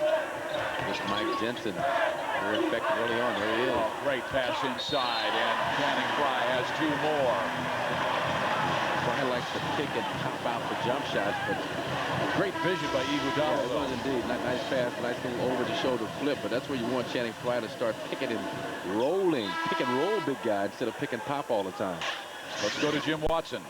this Mike Jensen, very effective early on. There he is. Oh, great pass inside, and Channing Fry has 2 more. Fry likes to pick and pop out for jump shots, but great vision by Iguodala. Yeah, it was indeed. Nice pass, nice little over-the-shoulder flip, but that's where you want Channing Fry to start picking and rolling. Pick and roll, big guy, instead of pick and pop all the time. Let's go to Jim Watson.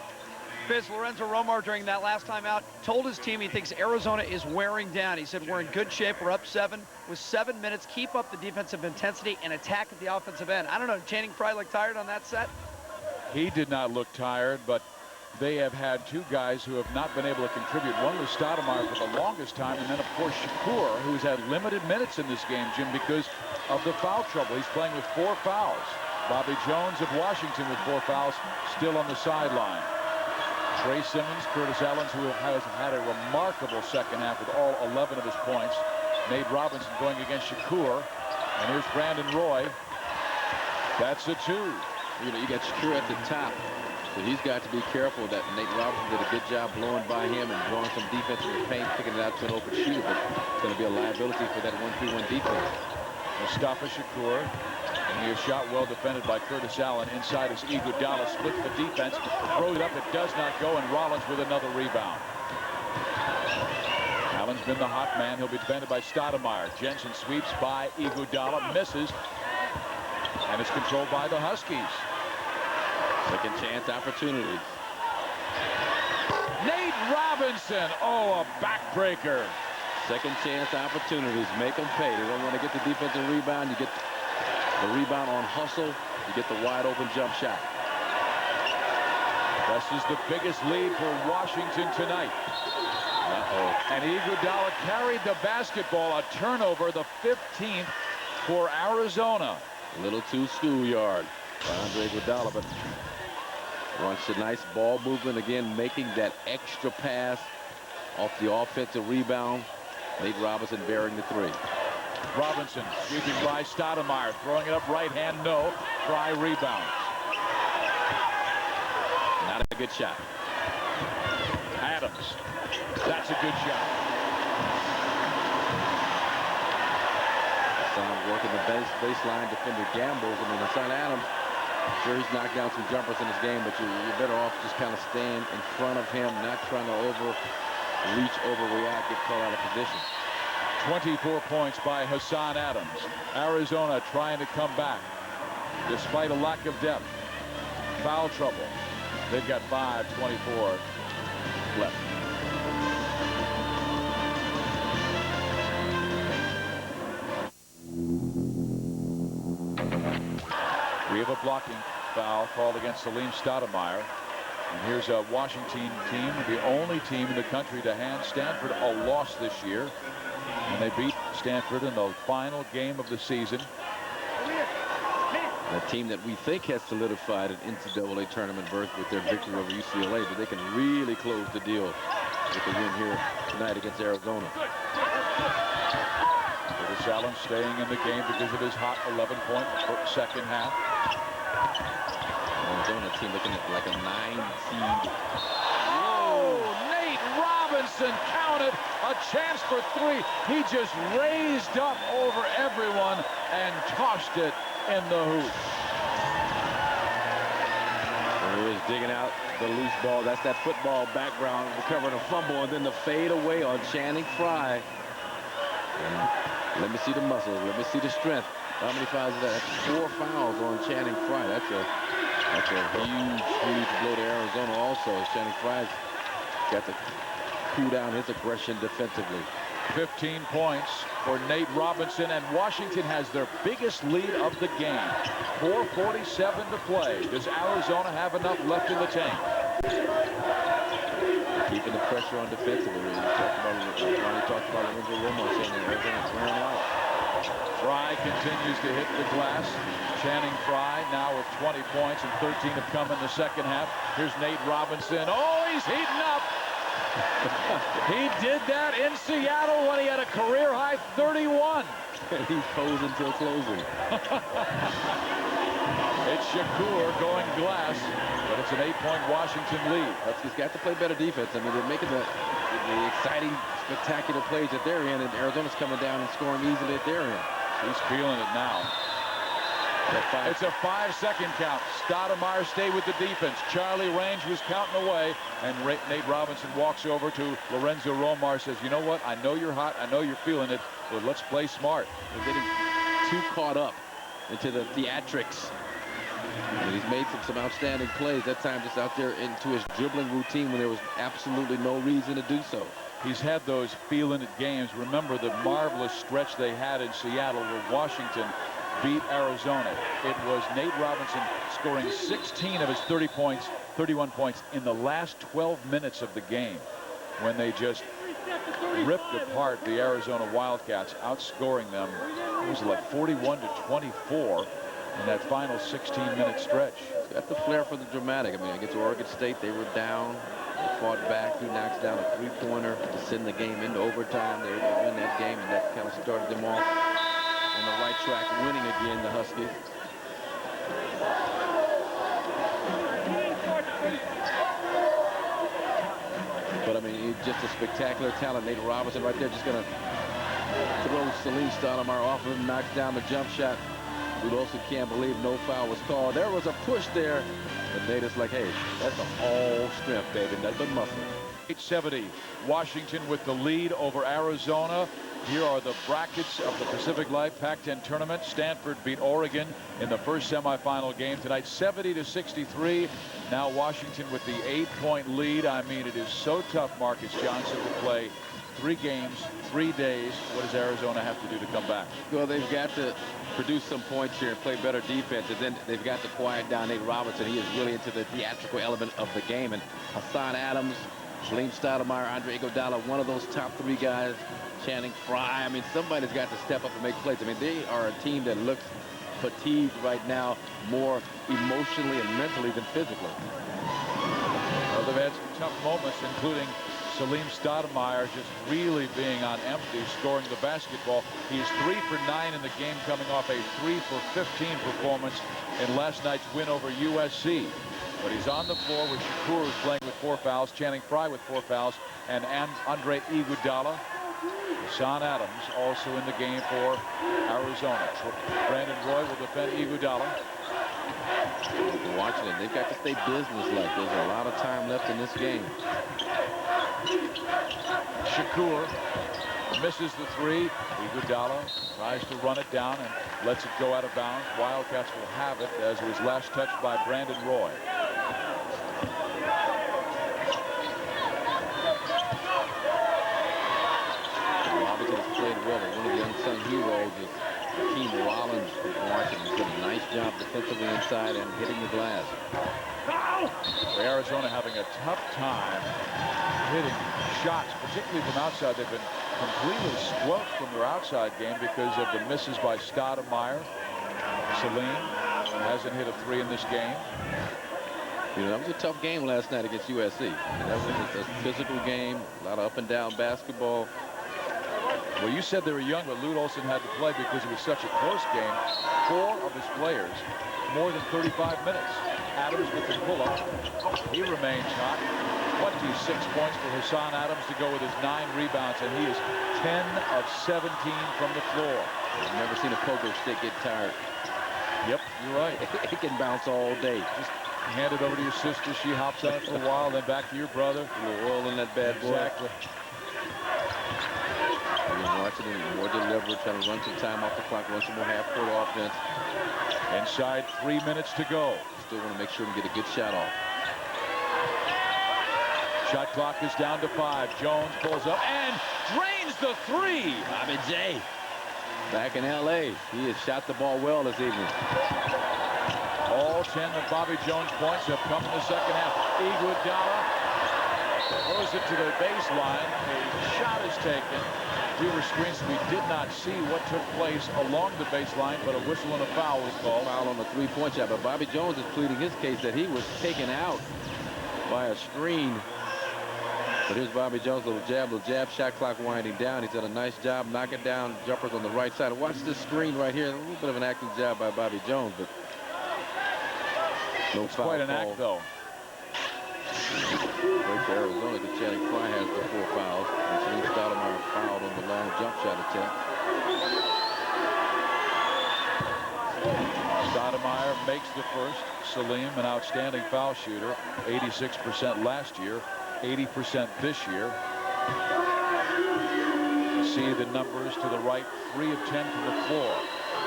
Biz, Lorenzo Romar during that last time out told his team he thinks Arizona is wearing down. He said, we're in good shape. We're up 7 with 7 minutes. Keep up the defensive intensity and attack at the offensive end. I don't know. Channing Frye looked tired on that set? He did not look tired, but they have had 2 guys who have not been able to contribute. One was Stoudemire for the longest time, and then, of course, Shakur, who's had limited minutes in this game, Jim, because of the foul trouble. He's playing with 4 fouls. Bobby Jones of Washington with 4 fouls, still on the sideline. Trey Simmons, Curtis Allen, who has had a remarkable second half with all 11 of his points. Nate Robinson going against Shakur. And here's Brandon Roy. That's a 2. You know, you got Shakur at the top. So he's got to be careful that Nate Robinson did a good job blowing by him and drawing some defense in the paint, picking it out to an open shooter. But it's going to be a liability for that 1-3-1 defense. Mustafa Shakur. And he shot well defended by Curtis Allen. Inside is Iguodala, splits the defense, throws it up, it does not go, and Rollins with another rebound. Allen's been the hot man. He'll be defended by Stoudemire. Jensen sweeps by Iguodala, misses, and it's controlled by the Huskies. Second chance opportunities. Nate Robinson, oh, a backbreaker. Second chance opportunities, make them pay. They don't want to get the defensive rebound. You get the rebound on hustle, you get the wide open jump shot. This is the biggest lead for Washington tonight. And Iguodala carried the basketball, a turnover, the 15th for Arizona. A little too schoolyard by Andre Iguodala, but wants a nice ball movement again, making that extra pass off the offensive rebound. Nate Robinson bearing the 3. Robinson sweeping by Stoudemire, throwing it up right hand, no. Fry rebounds. Not a good shot. Adams, that's a good shot. Hassan working the baseline, defender gambles. I mean, Hassan Adams, sure he's knocked down some jumpers in this game, but you're better off just kind of staying in front of him, not trying to overreach, overreact, get caught out of position. 24 points by Hassan Adams. Arizona trying to come back despite a lack of depth. Foul trouble. They've got 5:24 left. We have a blocking foul called against Salim Stoudemire. Here's a Washington team, the only team in the country to hand Stanford a loss this year. And they beat Stanford in the final game of the season. A team that we think has solidified an NCAA tournament berth with their victory over UCLA, but they can really close the deal with the win here tonight against Arizona. Curtis Allen staying in the game because of his hot 11-point second half. Arizona team looking at like a 9 seed. Oh, Nate Robinson counted a chance for 3. He just raised up over everyone and tossed it in the hoop. He was digging out the loose ball. That's that football background, recovering a fumble, and then the fade away on Channing Frye. And let me see the muscles. Let me see the strength. How many fouls is that? That's 4 fouls on Channing Frye. That's a huge blow to Arizona also. Channing Frye's got to cool down his aggression defensively. 15 points for Nate Robinson, and Washington has their biggest lead of the game. 4:47 to play. Does Arizona have enough left in the tank? Keeping the pressure on defensively. Ronnie talked about Lorenzo Romo saying that Arizona's wearing out. Frye continues to hit the glass. Channing Frye now with 20 points, and 13 have come in the second half. Here's Nate Robinson. Oh, he's heating up. He did that in Seattle when he had a career-high 31. And he's posing till closing. It's Shakur going glass, but it's an 8-point Washington lead. Huskies got to play better defense. I mean, they're making the exciting, spectacular plays at their end, and Arizona's coming down and scoring easily at their end. He's feeling it now. It's a 5-second count. Stoudemire stayed with the defense. Charlie Range was counting away, and Nate Robinson walks over to Lorenzo Romar, says, you know what? I know you're hot. I know you're feeling it, but let's play smart. They're getting too caught up into the theatrics. And he's made some outstanding plays. That time just out there into his dribbling routine when there was absolutely no reason to do so. He's had those feeling it games. Remember the marvelous stretch they had in Seattle where Washington beat Arizona. It was Nate Robinson scoring 16 of his 31 points in the last 12 minutes of the game when they just ripped apart the Arizona Wildcats, outscoring them. It was like 41-24 in that final 16-minute stretch. He's got the flair for the dramatic. I mean, against Oregon State, they were down. They fought back. He knocks down a 3-pointer to send the game into overtime. They were able to win that game, and that kind of started them off on the right track, winning again, the Huskies. But, I mean, just a spectacular talent. Nate Robinson right there just going to throw Salim Stoudemire off of him, knocks down the jump shot. We also can't believe no foul was called. There was a push there, but Nate is like, hey, that's all strength, baby, nothing but muscle. 8:70, Washington with the lead over Arizona. Here are the brackets of the Pacific Life Pac-10 tournament. Stanford beat Oregon in the first semifinal game tonight, 70-63. Now Washington with the 8-point lead. I mean, it is so tough, Marcus Johnson, to play 3 games, 3 days. What does Arizona have to do to come back? Well, they've got to produce some points here and play better defense, and then they've got to quiet down Nate Robinson. He is really into the theatrical element of the game, and Hassan Adams, Salim Stoudemire, Andre Iguodala, one of those top 3 guys, Channing Frye. I mean, somebody's got to step up and make plays. I mean, they are a team that looks fatigued right now, more emotionally and mentally than physically. Well, they've had some tough moments, including Salim Stoudemire just really being on empty, scoring the basketball. He's 3 for 9 in the game, coming off a 3 for 15 performance in last night's win over USC. But he's on the floor with Shakur, who's playing with 4 fouls, Channing Frye with 4 fouls, and Andre Iguodala. Hassan Adams also in the game for Arizona. Brandon Roy will defend Iguodala. Watching it, they've got to stay businesslike. There's a lot of time left in this game. Shakur misses the 3. Iguodala tries to run it down and lets it go out of bounds. Wildcats will have it as it was last touched by Brandon Roy. Robinson has played well, but one of the unsung heroes is Hakeem Rollins from Washington. He's done a nice job defensively inside and hitting the glass. So Arizona having a tough time hitting shots, particularly from outside. They've been completely squelched from their outside game because of the misses by Stoudemire. Salim hasn't hit a 3 in this game. You know, that was a tough game last night against USC. That was a physical game, a lot of up and down basketball. Well, you said they were young, but Lute Olson had to play because it was such a close game. 4 of his players more than 35 minutes. Adams with the pull-up. He remains hot. 26 points for Hassan Adams to go with his 9 rebounds, and he is 10 of 17 from the floor. I've never seen a pogo stick get tired. Yep, you're right. It can bounce all day. Just hand it over to your sister. She hops on it for a while, then back to your brother. A little oil in that bad boy. Exactly. Watching him more deliberate, trying to run some time off the clock, run some more half-court offense. Inside 3 minutes to go. Still want to make sure and get a good shot off. Shot clock is down to 5. Jones pulls up and drains the 3. Bobby J. Back in L.A. He has shot the ball well this evening. All 10 of Bobby Jones' points have come in the second half. Iguodala throws it to the baseline. A shot is taken. We were screens. We did not see what took place along the baseline, but a whistle and a foul was called. Foul on the 3-point shot, but Bobby Jones is pleading his case that he was taken out by a screen. But here's Bobby Jones, little jab, shot clock winding down. He's done a nice job knocking down jumpers on the right side. Watch this screen right here. A little bit of an acting job by Bobby Jones, but no foul. Quite an act, though. Right to Arizona, because Channing Frye has the 4 fouls. And Salim Stoudemire fouled on the long jump shot attempt. Stoudemire makes the first. Salim, an outstanding foul shooter, 86% last year, 80% this year. You see the numbers to the right, 3 of 10 from the floor.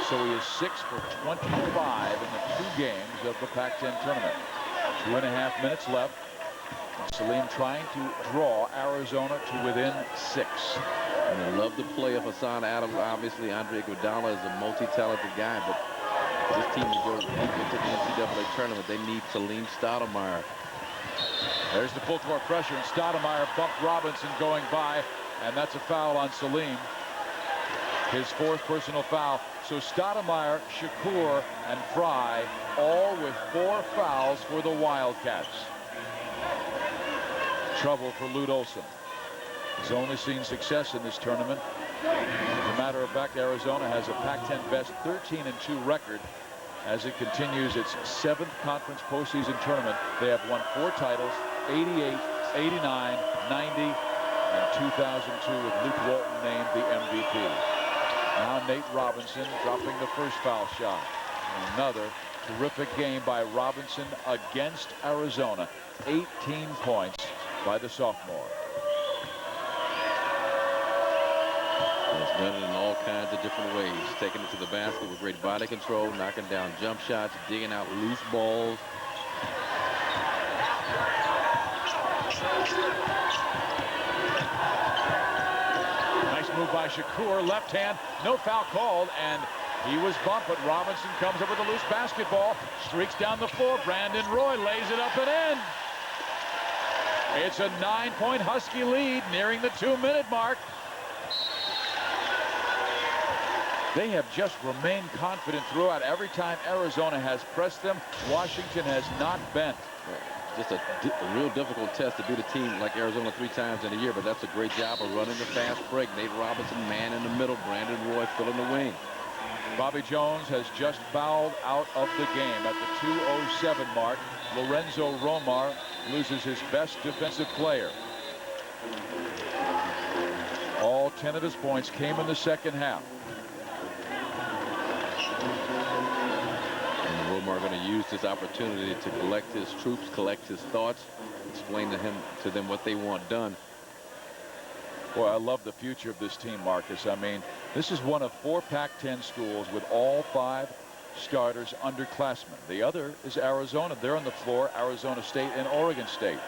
So he is 6 for 25 in the 2 games of the Pac-10 tournament. 2.5 minutes left. Salim trying to draw Arizona to within 6. And I love the play of Hassan Adams. Obviously, Andre Iguodala is a multi-talented guy, but this team will go deep into the NCAA tournament. They need Salim Stoudemire. There's the full court pressure, and Stoudemire bumped Robinson going by, and that's a foul on Salim. His 4th personal foul. So Stoudemire, Shakur, and Frye all with 4 fouls for the Wildcats. Trouble for Lute Olson. He's only seen success in this tournament. As a matter of fact, Arizona has a Pac-10 best 13-2 record as it continues its 7th conference postseason tournament. They have won 4 titles, 88, 89, 90, and 2002, with Luke Walton named the MVP. Now Nate Robinson dropping the first foul shot. Another terrific game by Robinson against Arizona. 18 points by the sophomore. He's done it in all kinds of different ways. Taking it to the basket with great body control, knocking down jump shots, digging out loose balls. Nice move by Shakur, left hand, no foul called, and he was bumped, but Robinson comes up with a loose basketball, streaks down the floor. Brandon Roy lays it up and in. It's a 9-point Husky lead, nearing the 2-minute mark. They have just remained confident throughout. Every time Arizona has pressed them, Washington has not bent. Just a real difficult test to beat a team like Arizona 3 times in a year, but that's a great job of running the fast break. Nate Robinson, man in the middle. Brandon Roy filling the wing. Bobby Jones has just fouled out of the game at the 2:07 mark. Lorenzo Romar loses his best defensive player. All 10 of his points came in the second half. And Romar going to use this opportunity to collect his troops, collect his thoughts, explain to them what they want done. Boy, I love the future of this team, Marcus. I mean, this is one of 4 Pac-10 schools with all 5 starters underclassmen. The other is Arizona. They're on the floor, Arizona State and Oregon State.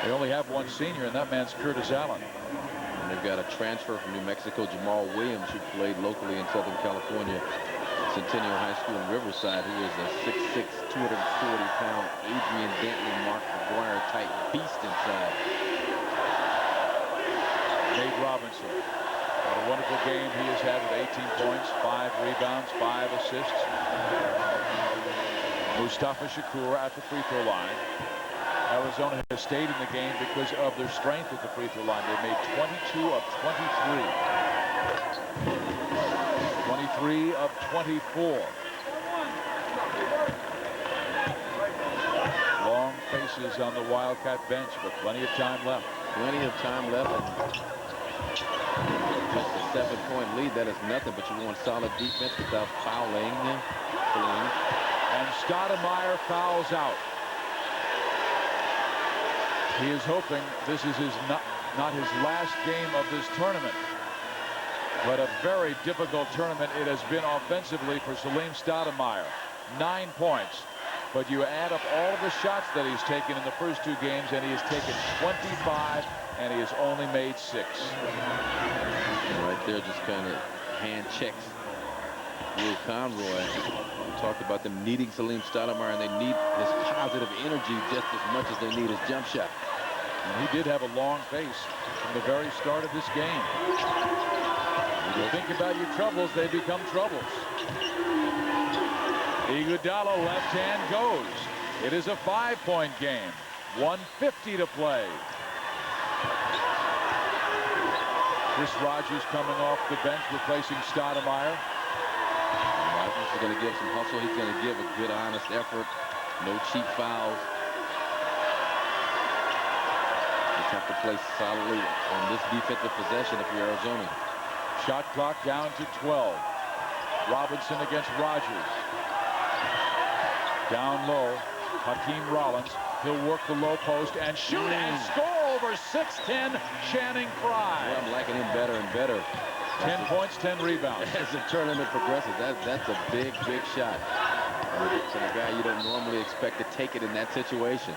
They only have 1 senior, and that man's Curtis Allen. And they've got a transfer from New Mexico, Jamal Williams, who played locally in Southern California. Centennial High School in Riverside, who is a 6'6", 240-pound Adrian Bentley, Mark McGuire type beast inside. Nate Robinson. What a wonderful game he has had with 18 points, 5 rebounds, 5 assists. Mustafa Shakur at the free throw line. Arizona has stayed in the game because of their strength at the free throw line. They made 22 of 23. 23 of 24. Long faces on the Wildcat bench, but plenty of time left. Plenty of time left. Just a 7-point lead, that is nothing, but you want solid defense without fouling. And Stoudemire fouls out. He is hoping this is not his last game of this tournament. But a very difficult tournament it has been offensively for Salim Stoudemire. 9 points. But you add up all of the shots that he's taken in the first 2 games, and he has taken 25, and he has only made 6. Right there, just kind of hand checks Will Conroy. We talked about them needing Salim Stoudemire, and they need his positive energy just as much as they need his jump shot. And he did have a long face from the very start of this game. You think about your troubles, they become troubles. Iguodala left hand goes. It is a 5-point game. 1:50 to play. Chris Rogers coming off the bench, replacing Stoudemire. Rogers is going to give some hustle. He's going to give a good, honest effort. No cheap fouls. Just have to play solidly on this defensive possession if you're Arizona. Shot clock down to 12. Robinson against Rogers. Down low, Hakeem Rollins. He'll work the low post and shoot and score over 6'10", Channing Frye. Well, I'm liking him better and better. 10 points, 10 rebounds. As the tournament progresses, that's a big, big shot. From a guy you don't normally expect to take it in that situation.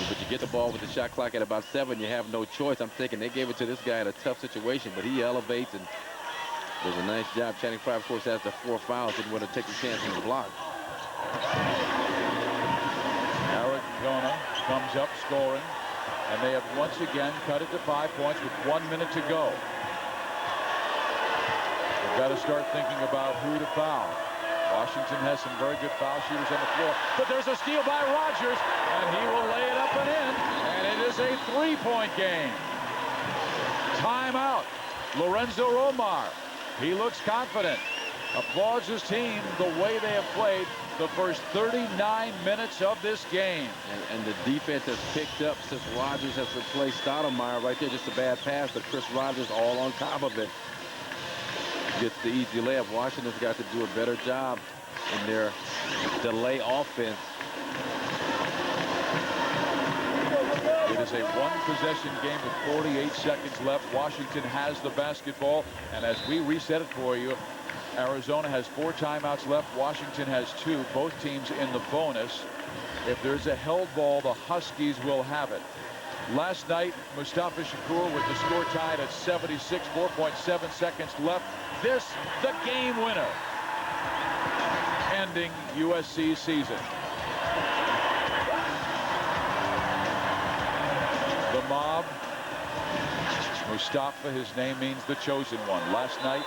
But you get the ball with the shot clock at about 7, you have no choice. I'm thinking they gave it to this guy in a tough situation, but he elevates and does a nice job. Channing Frye, of course, has the 4 fouls, didn't want to take the chance on the block. Arizona comes up scoring, and they have once again cut it to 5 points with 1 minute to go. They've got to start thinking about who to foul. Washington has some very good foul shooters on the floor, but there's a steal by Rogers, and he will lay it up and in, and it is a 3-point game. Timeout. Lorenzo Romar. He looks confident. Applauds his team the way they have played the first 39 minutes of this game. And the defense has picked up since Rogers has replaced Stoudemire. Right there, just a bad pass, but Chris Rogers all on top of it. Gets the easy layup. Washington's got to do a better job in their delay offense. It is a 1-possession game with 48 seconds left. Washington has the basketball, and as we reset it for you, Arizona has 4 timeouts left. Washington has 2. Both teams in the bonus. If there's a held ball, the Huskies will have it. Last night, Mustafa Shakur with the score tied at 76, 4.7 seconds left. This, the game winner, ending USC's season. The mob, Mustafa, his name means the chosen one. Last night,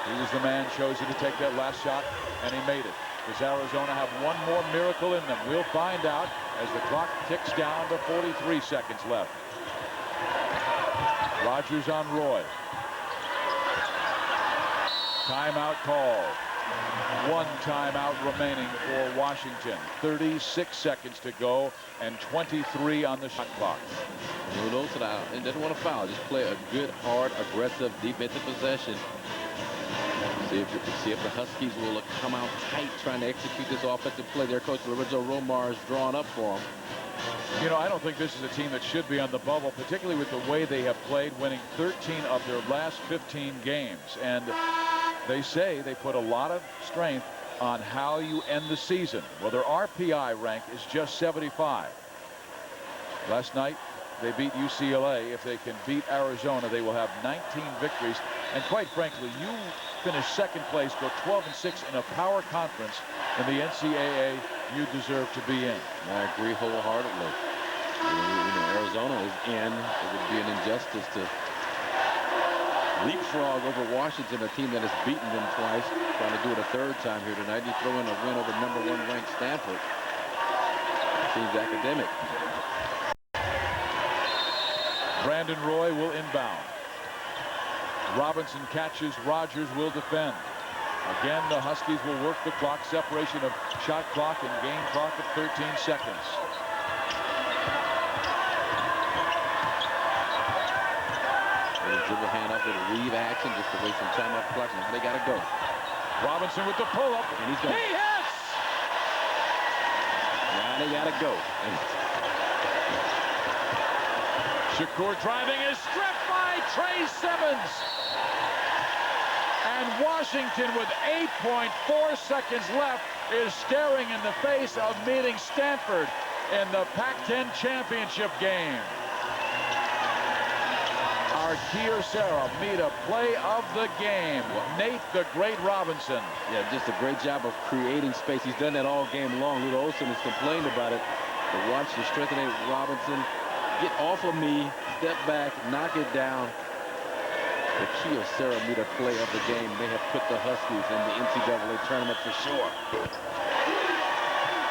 he was the man chosen to take that last shot, and he made it. Does Arizona have one more miracle in them? We'll find out as the clock ticks down to 43 seconds left. Rogers on Roy. Timeout called. 1 timeout remaining for Washington. 36 seconds to go and 23 on the shot clock. No notes out and doesn't want to foul. Just play a good, hard, aggressive defensive possession. See if the Huskies will come out tight trying to execute this offensive play. Their coach Lorenzo Romar is drawn up for them. You know, I don't think this is a team that should be on the bubble, particularly with the way they have played, winning 13 of their last 15 games. And they say they put a lot of strength on how you end the season. Well, their RPI rank is just 75. Last night, they beat UCLA. If they can beat Arizona, they will have 19 victories. And quite frankly, you finish second place, go 12-6 in a power conference in the NCAA you deserve to be in. I agree wholeheartedly. Arizona is in. It would be an injustice to leapfrog over Washington, a team that has beaten them twice, trying to do it a third time here tonight. You throw in a win over #1 ranked Stanford. Seems academic. Brandon Roy will inbound. Robinson catches, Rogers will defend. Again, the Huskies will work the clock, separation of shot clock and game clock at 13 seconds. Dribble hand up with a weave action just to waste some time off the clock. Now they got to go. Robinson with the pull-up. And he's going. He hits! Now they got to go. Shakur driving is stripped by Trey Simmons. And Washington, with 8.4 seconds left, is staring in the face of meeting Stanford in the Pac-10 championship game. Our Kyocera media play of the game. Nate the Great Robinson. Yeah, just a great job of creating space. He's done that all game long. Lute Olson has complained about it. But watch the strength of Nate Robinson. Get off of me, step back, knock it down. The Kyocera media play of the game may have put the Huskies in the NCAA tournament for sure.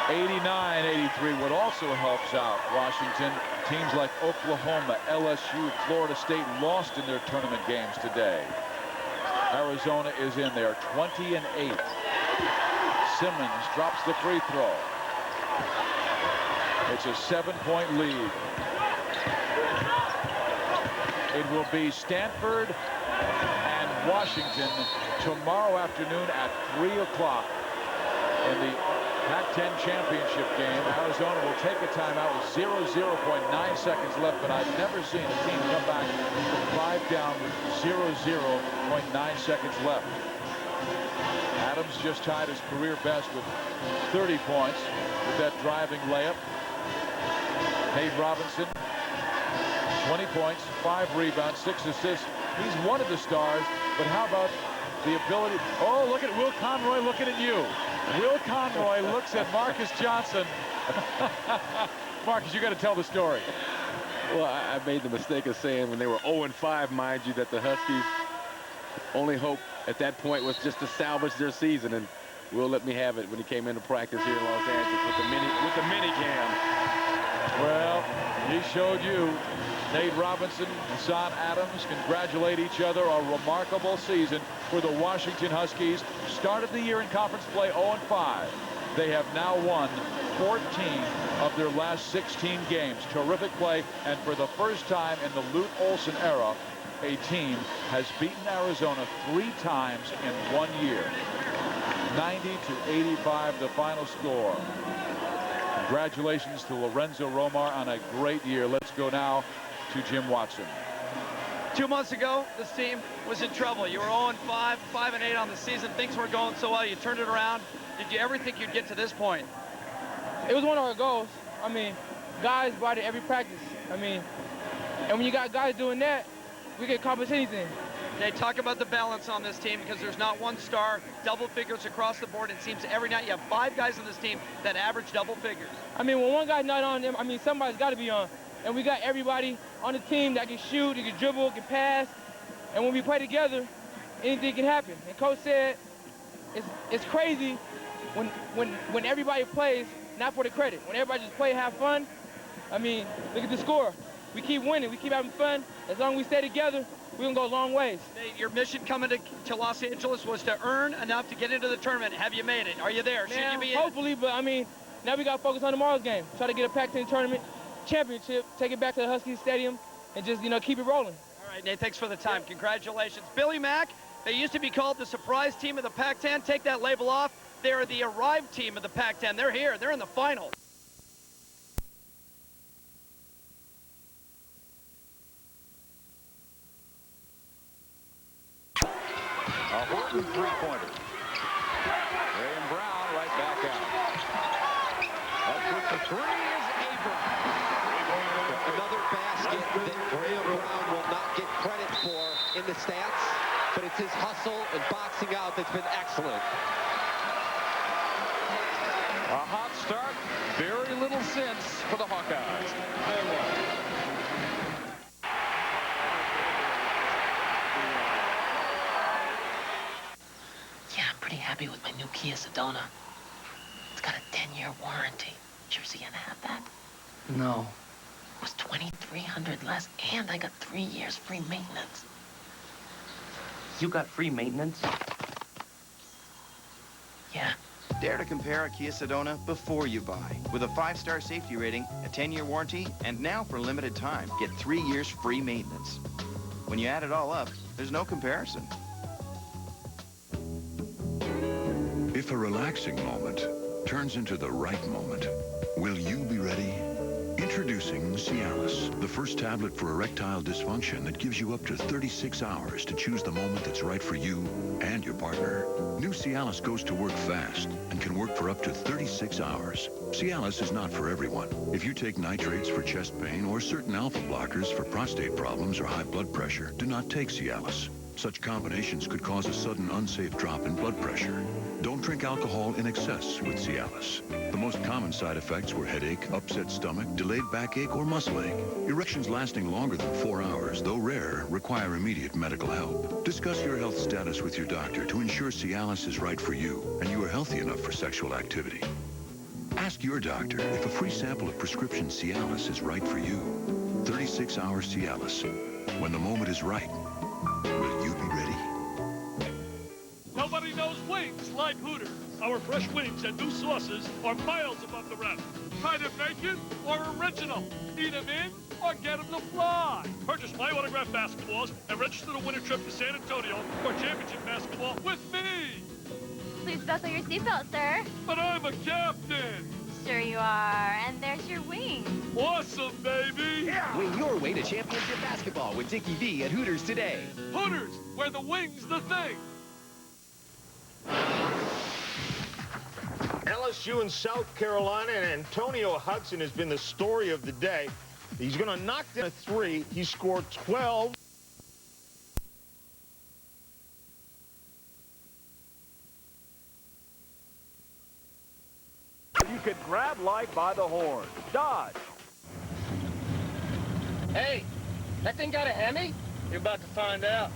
89-83. What also helps out Washington, teams like Oklahoma, LSU, Florida State lost in their tournament games today. Arizona is in there 20-8. Simmons drops the free throw. It's a 7-point lead. It will be Stanford and Washington tomorrow afternoon at 3 o'clock in the Pac-10 championship game. Arizona will take a timeout with 0.9 seconds left, but I've never seen a team come back from 5 down with 0.9 seconds left. Adams just tied his career best with 30 points with that driving layup. Nate Robinson, 20 points, 5 rebounds, 6 assists. He's one of the stars, but how about the ability? Oh, look at Will Conroy looking at you. Will Conroy looks at Marcus Johnson. Marcus, you got to tell the story. Well, I made the mistake of saying when they were 0-5, mind you, that the Huskies' only hope at that point was just to salvage their season, and Will let me have it when he came into practice here in Los Angeles with the mini cam. Well, he showed you. Nate Robinson and Son Adams congratulate each other. A remarkable season for the Washington Huskies. Started the year in conference play 0-5. They have now won 14 of their last 16 games. Terrific play, and for the first time in the Lute Olson era, a team has beaten Arizona 3 times in 1 year. 90-85 the final score. Congratulations to Lorenzo Romar on a great year. Let's go now to Jim Watson. 2 months ago, this team was in trouble. You were 0-5, 5-8 on the season. Things weren't going so well. You turned it around. Did you ever think you'd get to this point? It was one of our goals. I mean, guys brought it every practice. I mean, and when you got guys doing that, we can accomplish anything. They talk about the balance on this team because there's not one star, double figures across the board. It seems every night you have 5 guys on this team that average double figures. I mean, when one guy's not on them, I mean, somebody's got to be on. And we got everybody on the team that can shoot, that can dribble, can pass. And when we play together, anything can happen. And Coach said it's crazy when everybody plays, not for the credit. When everybody just play, have fun, I mean, look at the score. We keep winning. We keep having fun. As long as we stay together, we're going to go a long ways. Your mission coming to Los Angeles was to earn enough to get into the tournament. Have you made it? Are you there? Man, should you be in? Hopefully, but I mean, now we got to focus on tomorrow's game. Try to get a Pac-10 tournament championship, take it back to the Huskies Stadium, and just, keep it rolling. All right, Nate, thanks for the time. Yeah. Congratulations. Billy Mack, they used to be called the surprise team of the Pac-10. Take that label off. They are the arrived team of the Pac-10. They're here. They're in the final. A Horton three-pointer. Graham Brown right back out. Up with the 3 is Abram. Another basket that Graham Brown will not get credit for in the stats. but it's his hustle and boxing out that's been excellent. A hot start, very little sense for the Hawkeyes. Yeah, I'm pretty happy with my new Kia Sedona. It's got a 10-year warranty. Did you ever see Anna have that? No. It was $2,300 less, and I got 3 years free maintenance. You got free maintenance? Yeah. Dare to compare a Kia Sedona before you buy. With a 5-star safety rating, a 10-year warranty, and now for a limited time, get 3 years free maintenance. When you add it all up, there's no comparison. If a relaxing moment turns into the right moment, will you be ready? Introducing Cialis, the first tablet for erectile dysfunction that gives you up to 36 hours to choose the moment that's right for you and your partner. New Cialis goes to work fast and can work for up to 36 hours. Cialis is not for everyone. If you take nitrates for chest pain or certain alpha blockers for prostate problems or high blood pressure, do not take Cialis. Such combinations could cause a sudden unsafe drop in blood pressure. Don't drink alcohol in excess with Cialis. The most common side effects were headache, upset stomach, delayed backache, or muscle ache. Erections lasting longer than 4 hours, though rare, require immediate medical help. Discuss your health status with your doctor to ensure Cialis is right for you and you are healthy enough for sexual activity. Ask your doctor if a free sample of prescription Cialis is right for you. 36-hour Cialis. When the moment is right, will you be ready? Nobody knows wings like Hooters. Our fresh wings and new sauces are miles above the rest. Try them naked or original. Eat them in or get them to fly. Purchase my autographed basketballs and register the winter trip to San Antonio for championship basketball with me. Please buckle your seatbelt, sir. But I'm a captain. Sure you are. And there's your wings. Awesome, baby. Yeah. Wing your way to championship basketball with Dickie V at Hooters today. Hooters, where the wing's the thing. LSU in South Carolina, and Antonio Hudson has been the story of the day. He's going to knock down a 3. He scored 12. You can grab life by the horn. Dodge. Hey, that thing got a Hemi? You're about to find out.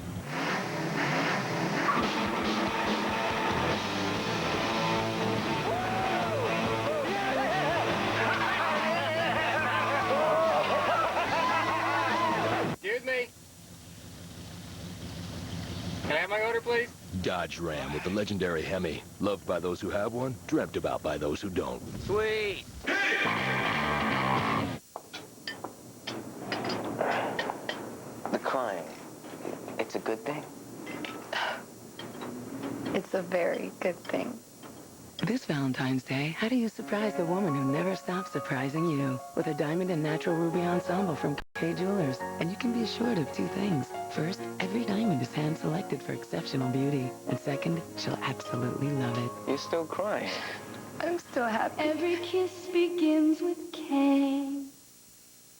Excuse me. Can I have my order, please? Dodge Ram with the legendary Hemi. Loved by those who have one, dreamt about by those who don't. Sweet. The crying, it's a good thing? It's a very good thing. This Valentine's Day, how do you surprise the woman who never stops surprising you? With a diamond and natural ruby ensemble from K Jewelers. And you can be assured of 2 things. First, every diamond is hand-selected for exceptional beauty. And second, she'll absolutely love it. You're still crying. I'm still happy. Every kiss begins with K.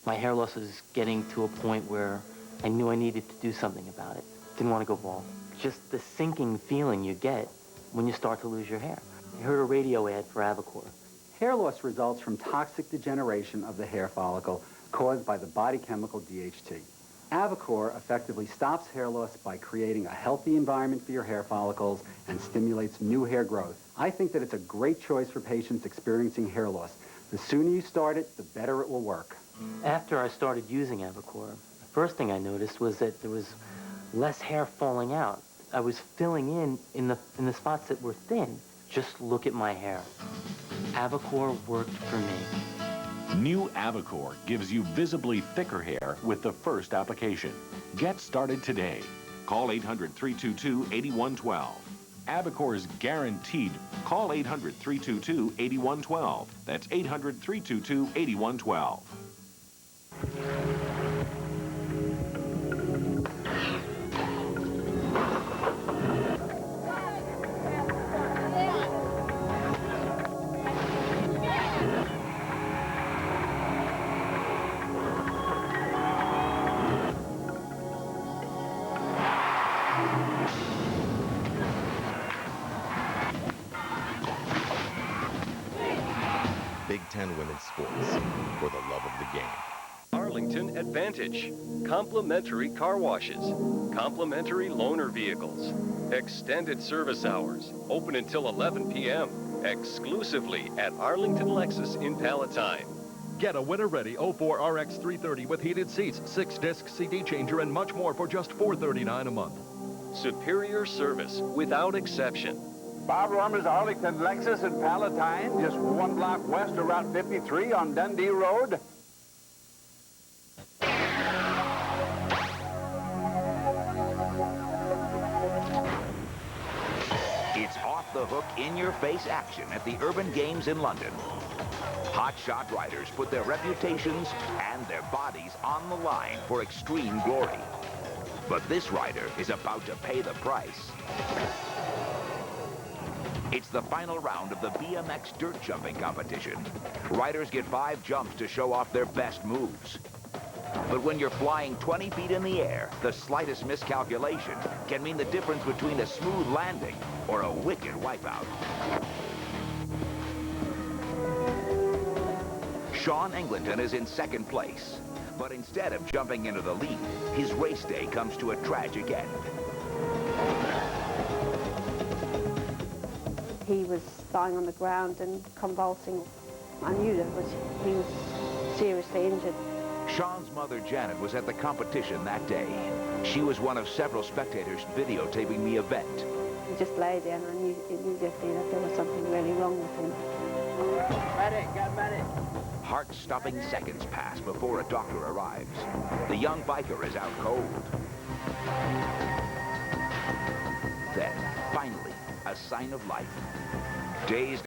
My hair loss was getting to a point where I knew I needed to do something about it. Didn't want to go bald. Just the sinking feeling you get when you start to lose your hair. I heard a radio ad for Avacor. Hair loss results from toxic degeneration of the hair follicle caused by the body chemical DHT. Avacor effectively stops hair loss by creating a healthy environment for your hair follicles and stimulates new hair growth. I think that it's a great choice for patients experiencing hair loss. The sooner you start it, the better it will work. After I started using Avacor, the first thing I noticed was that there was less hair falling out. I was filling in the spots that were thin. Just look at my hair. Avacor worked for me. New Avacor gives you visibly thicker hair with the first application. Get started today. Call 800-322-8112. Avacor is guaranteed. Call 800-322-8112. That's 800-322-8112. Big Ten women's sports for the love of the game. Arlington Advantage. Complimentary car washes. Complimentary loaner vehicles. Extended service hours. Open until 11 p.m. Exclusively at Arlington Lexus in Palatine. Get a winter-ready 04 RX 330 with heated seats, 6-disc CD changer, and much more for just $439 a month. Superior service without exception. Bob Rormer's Arlington Lexus in Palatine, just 1 block west of Route 53 on Dundee Road. It's off-the-hook, in-your-face action at the Urban Games in London. Hotshot riders put their reputations and their bodies on the line for extreme glory. But this rider is about to pay the price. It's the final round of the BMX dirt jumping competition. Riders get 5 jumps to show off their best moves. But when you're flying 20 feet in the air, the slightest miscalculation can mean the difference between a smooth landing or a wicked wipeout. Sean Engleton is in second place, but instead of jumping into the lead, his race day comes to a tragic end. He was lying on the ground and convulsing. I knew that he was seriously injured. Sean's mother, Janet, was at the competition that day. She was one of several spectators videotaping the event. He just lay there, and I knew immediately that there was something really wrong with him. Medic, get medic. Heart-stopping seconds pass before a doctor arrives. The young biker is out cold. Then, finally, a sign of life. Dazed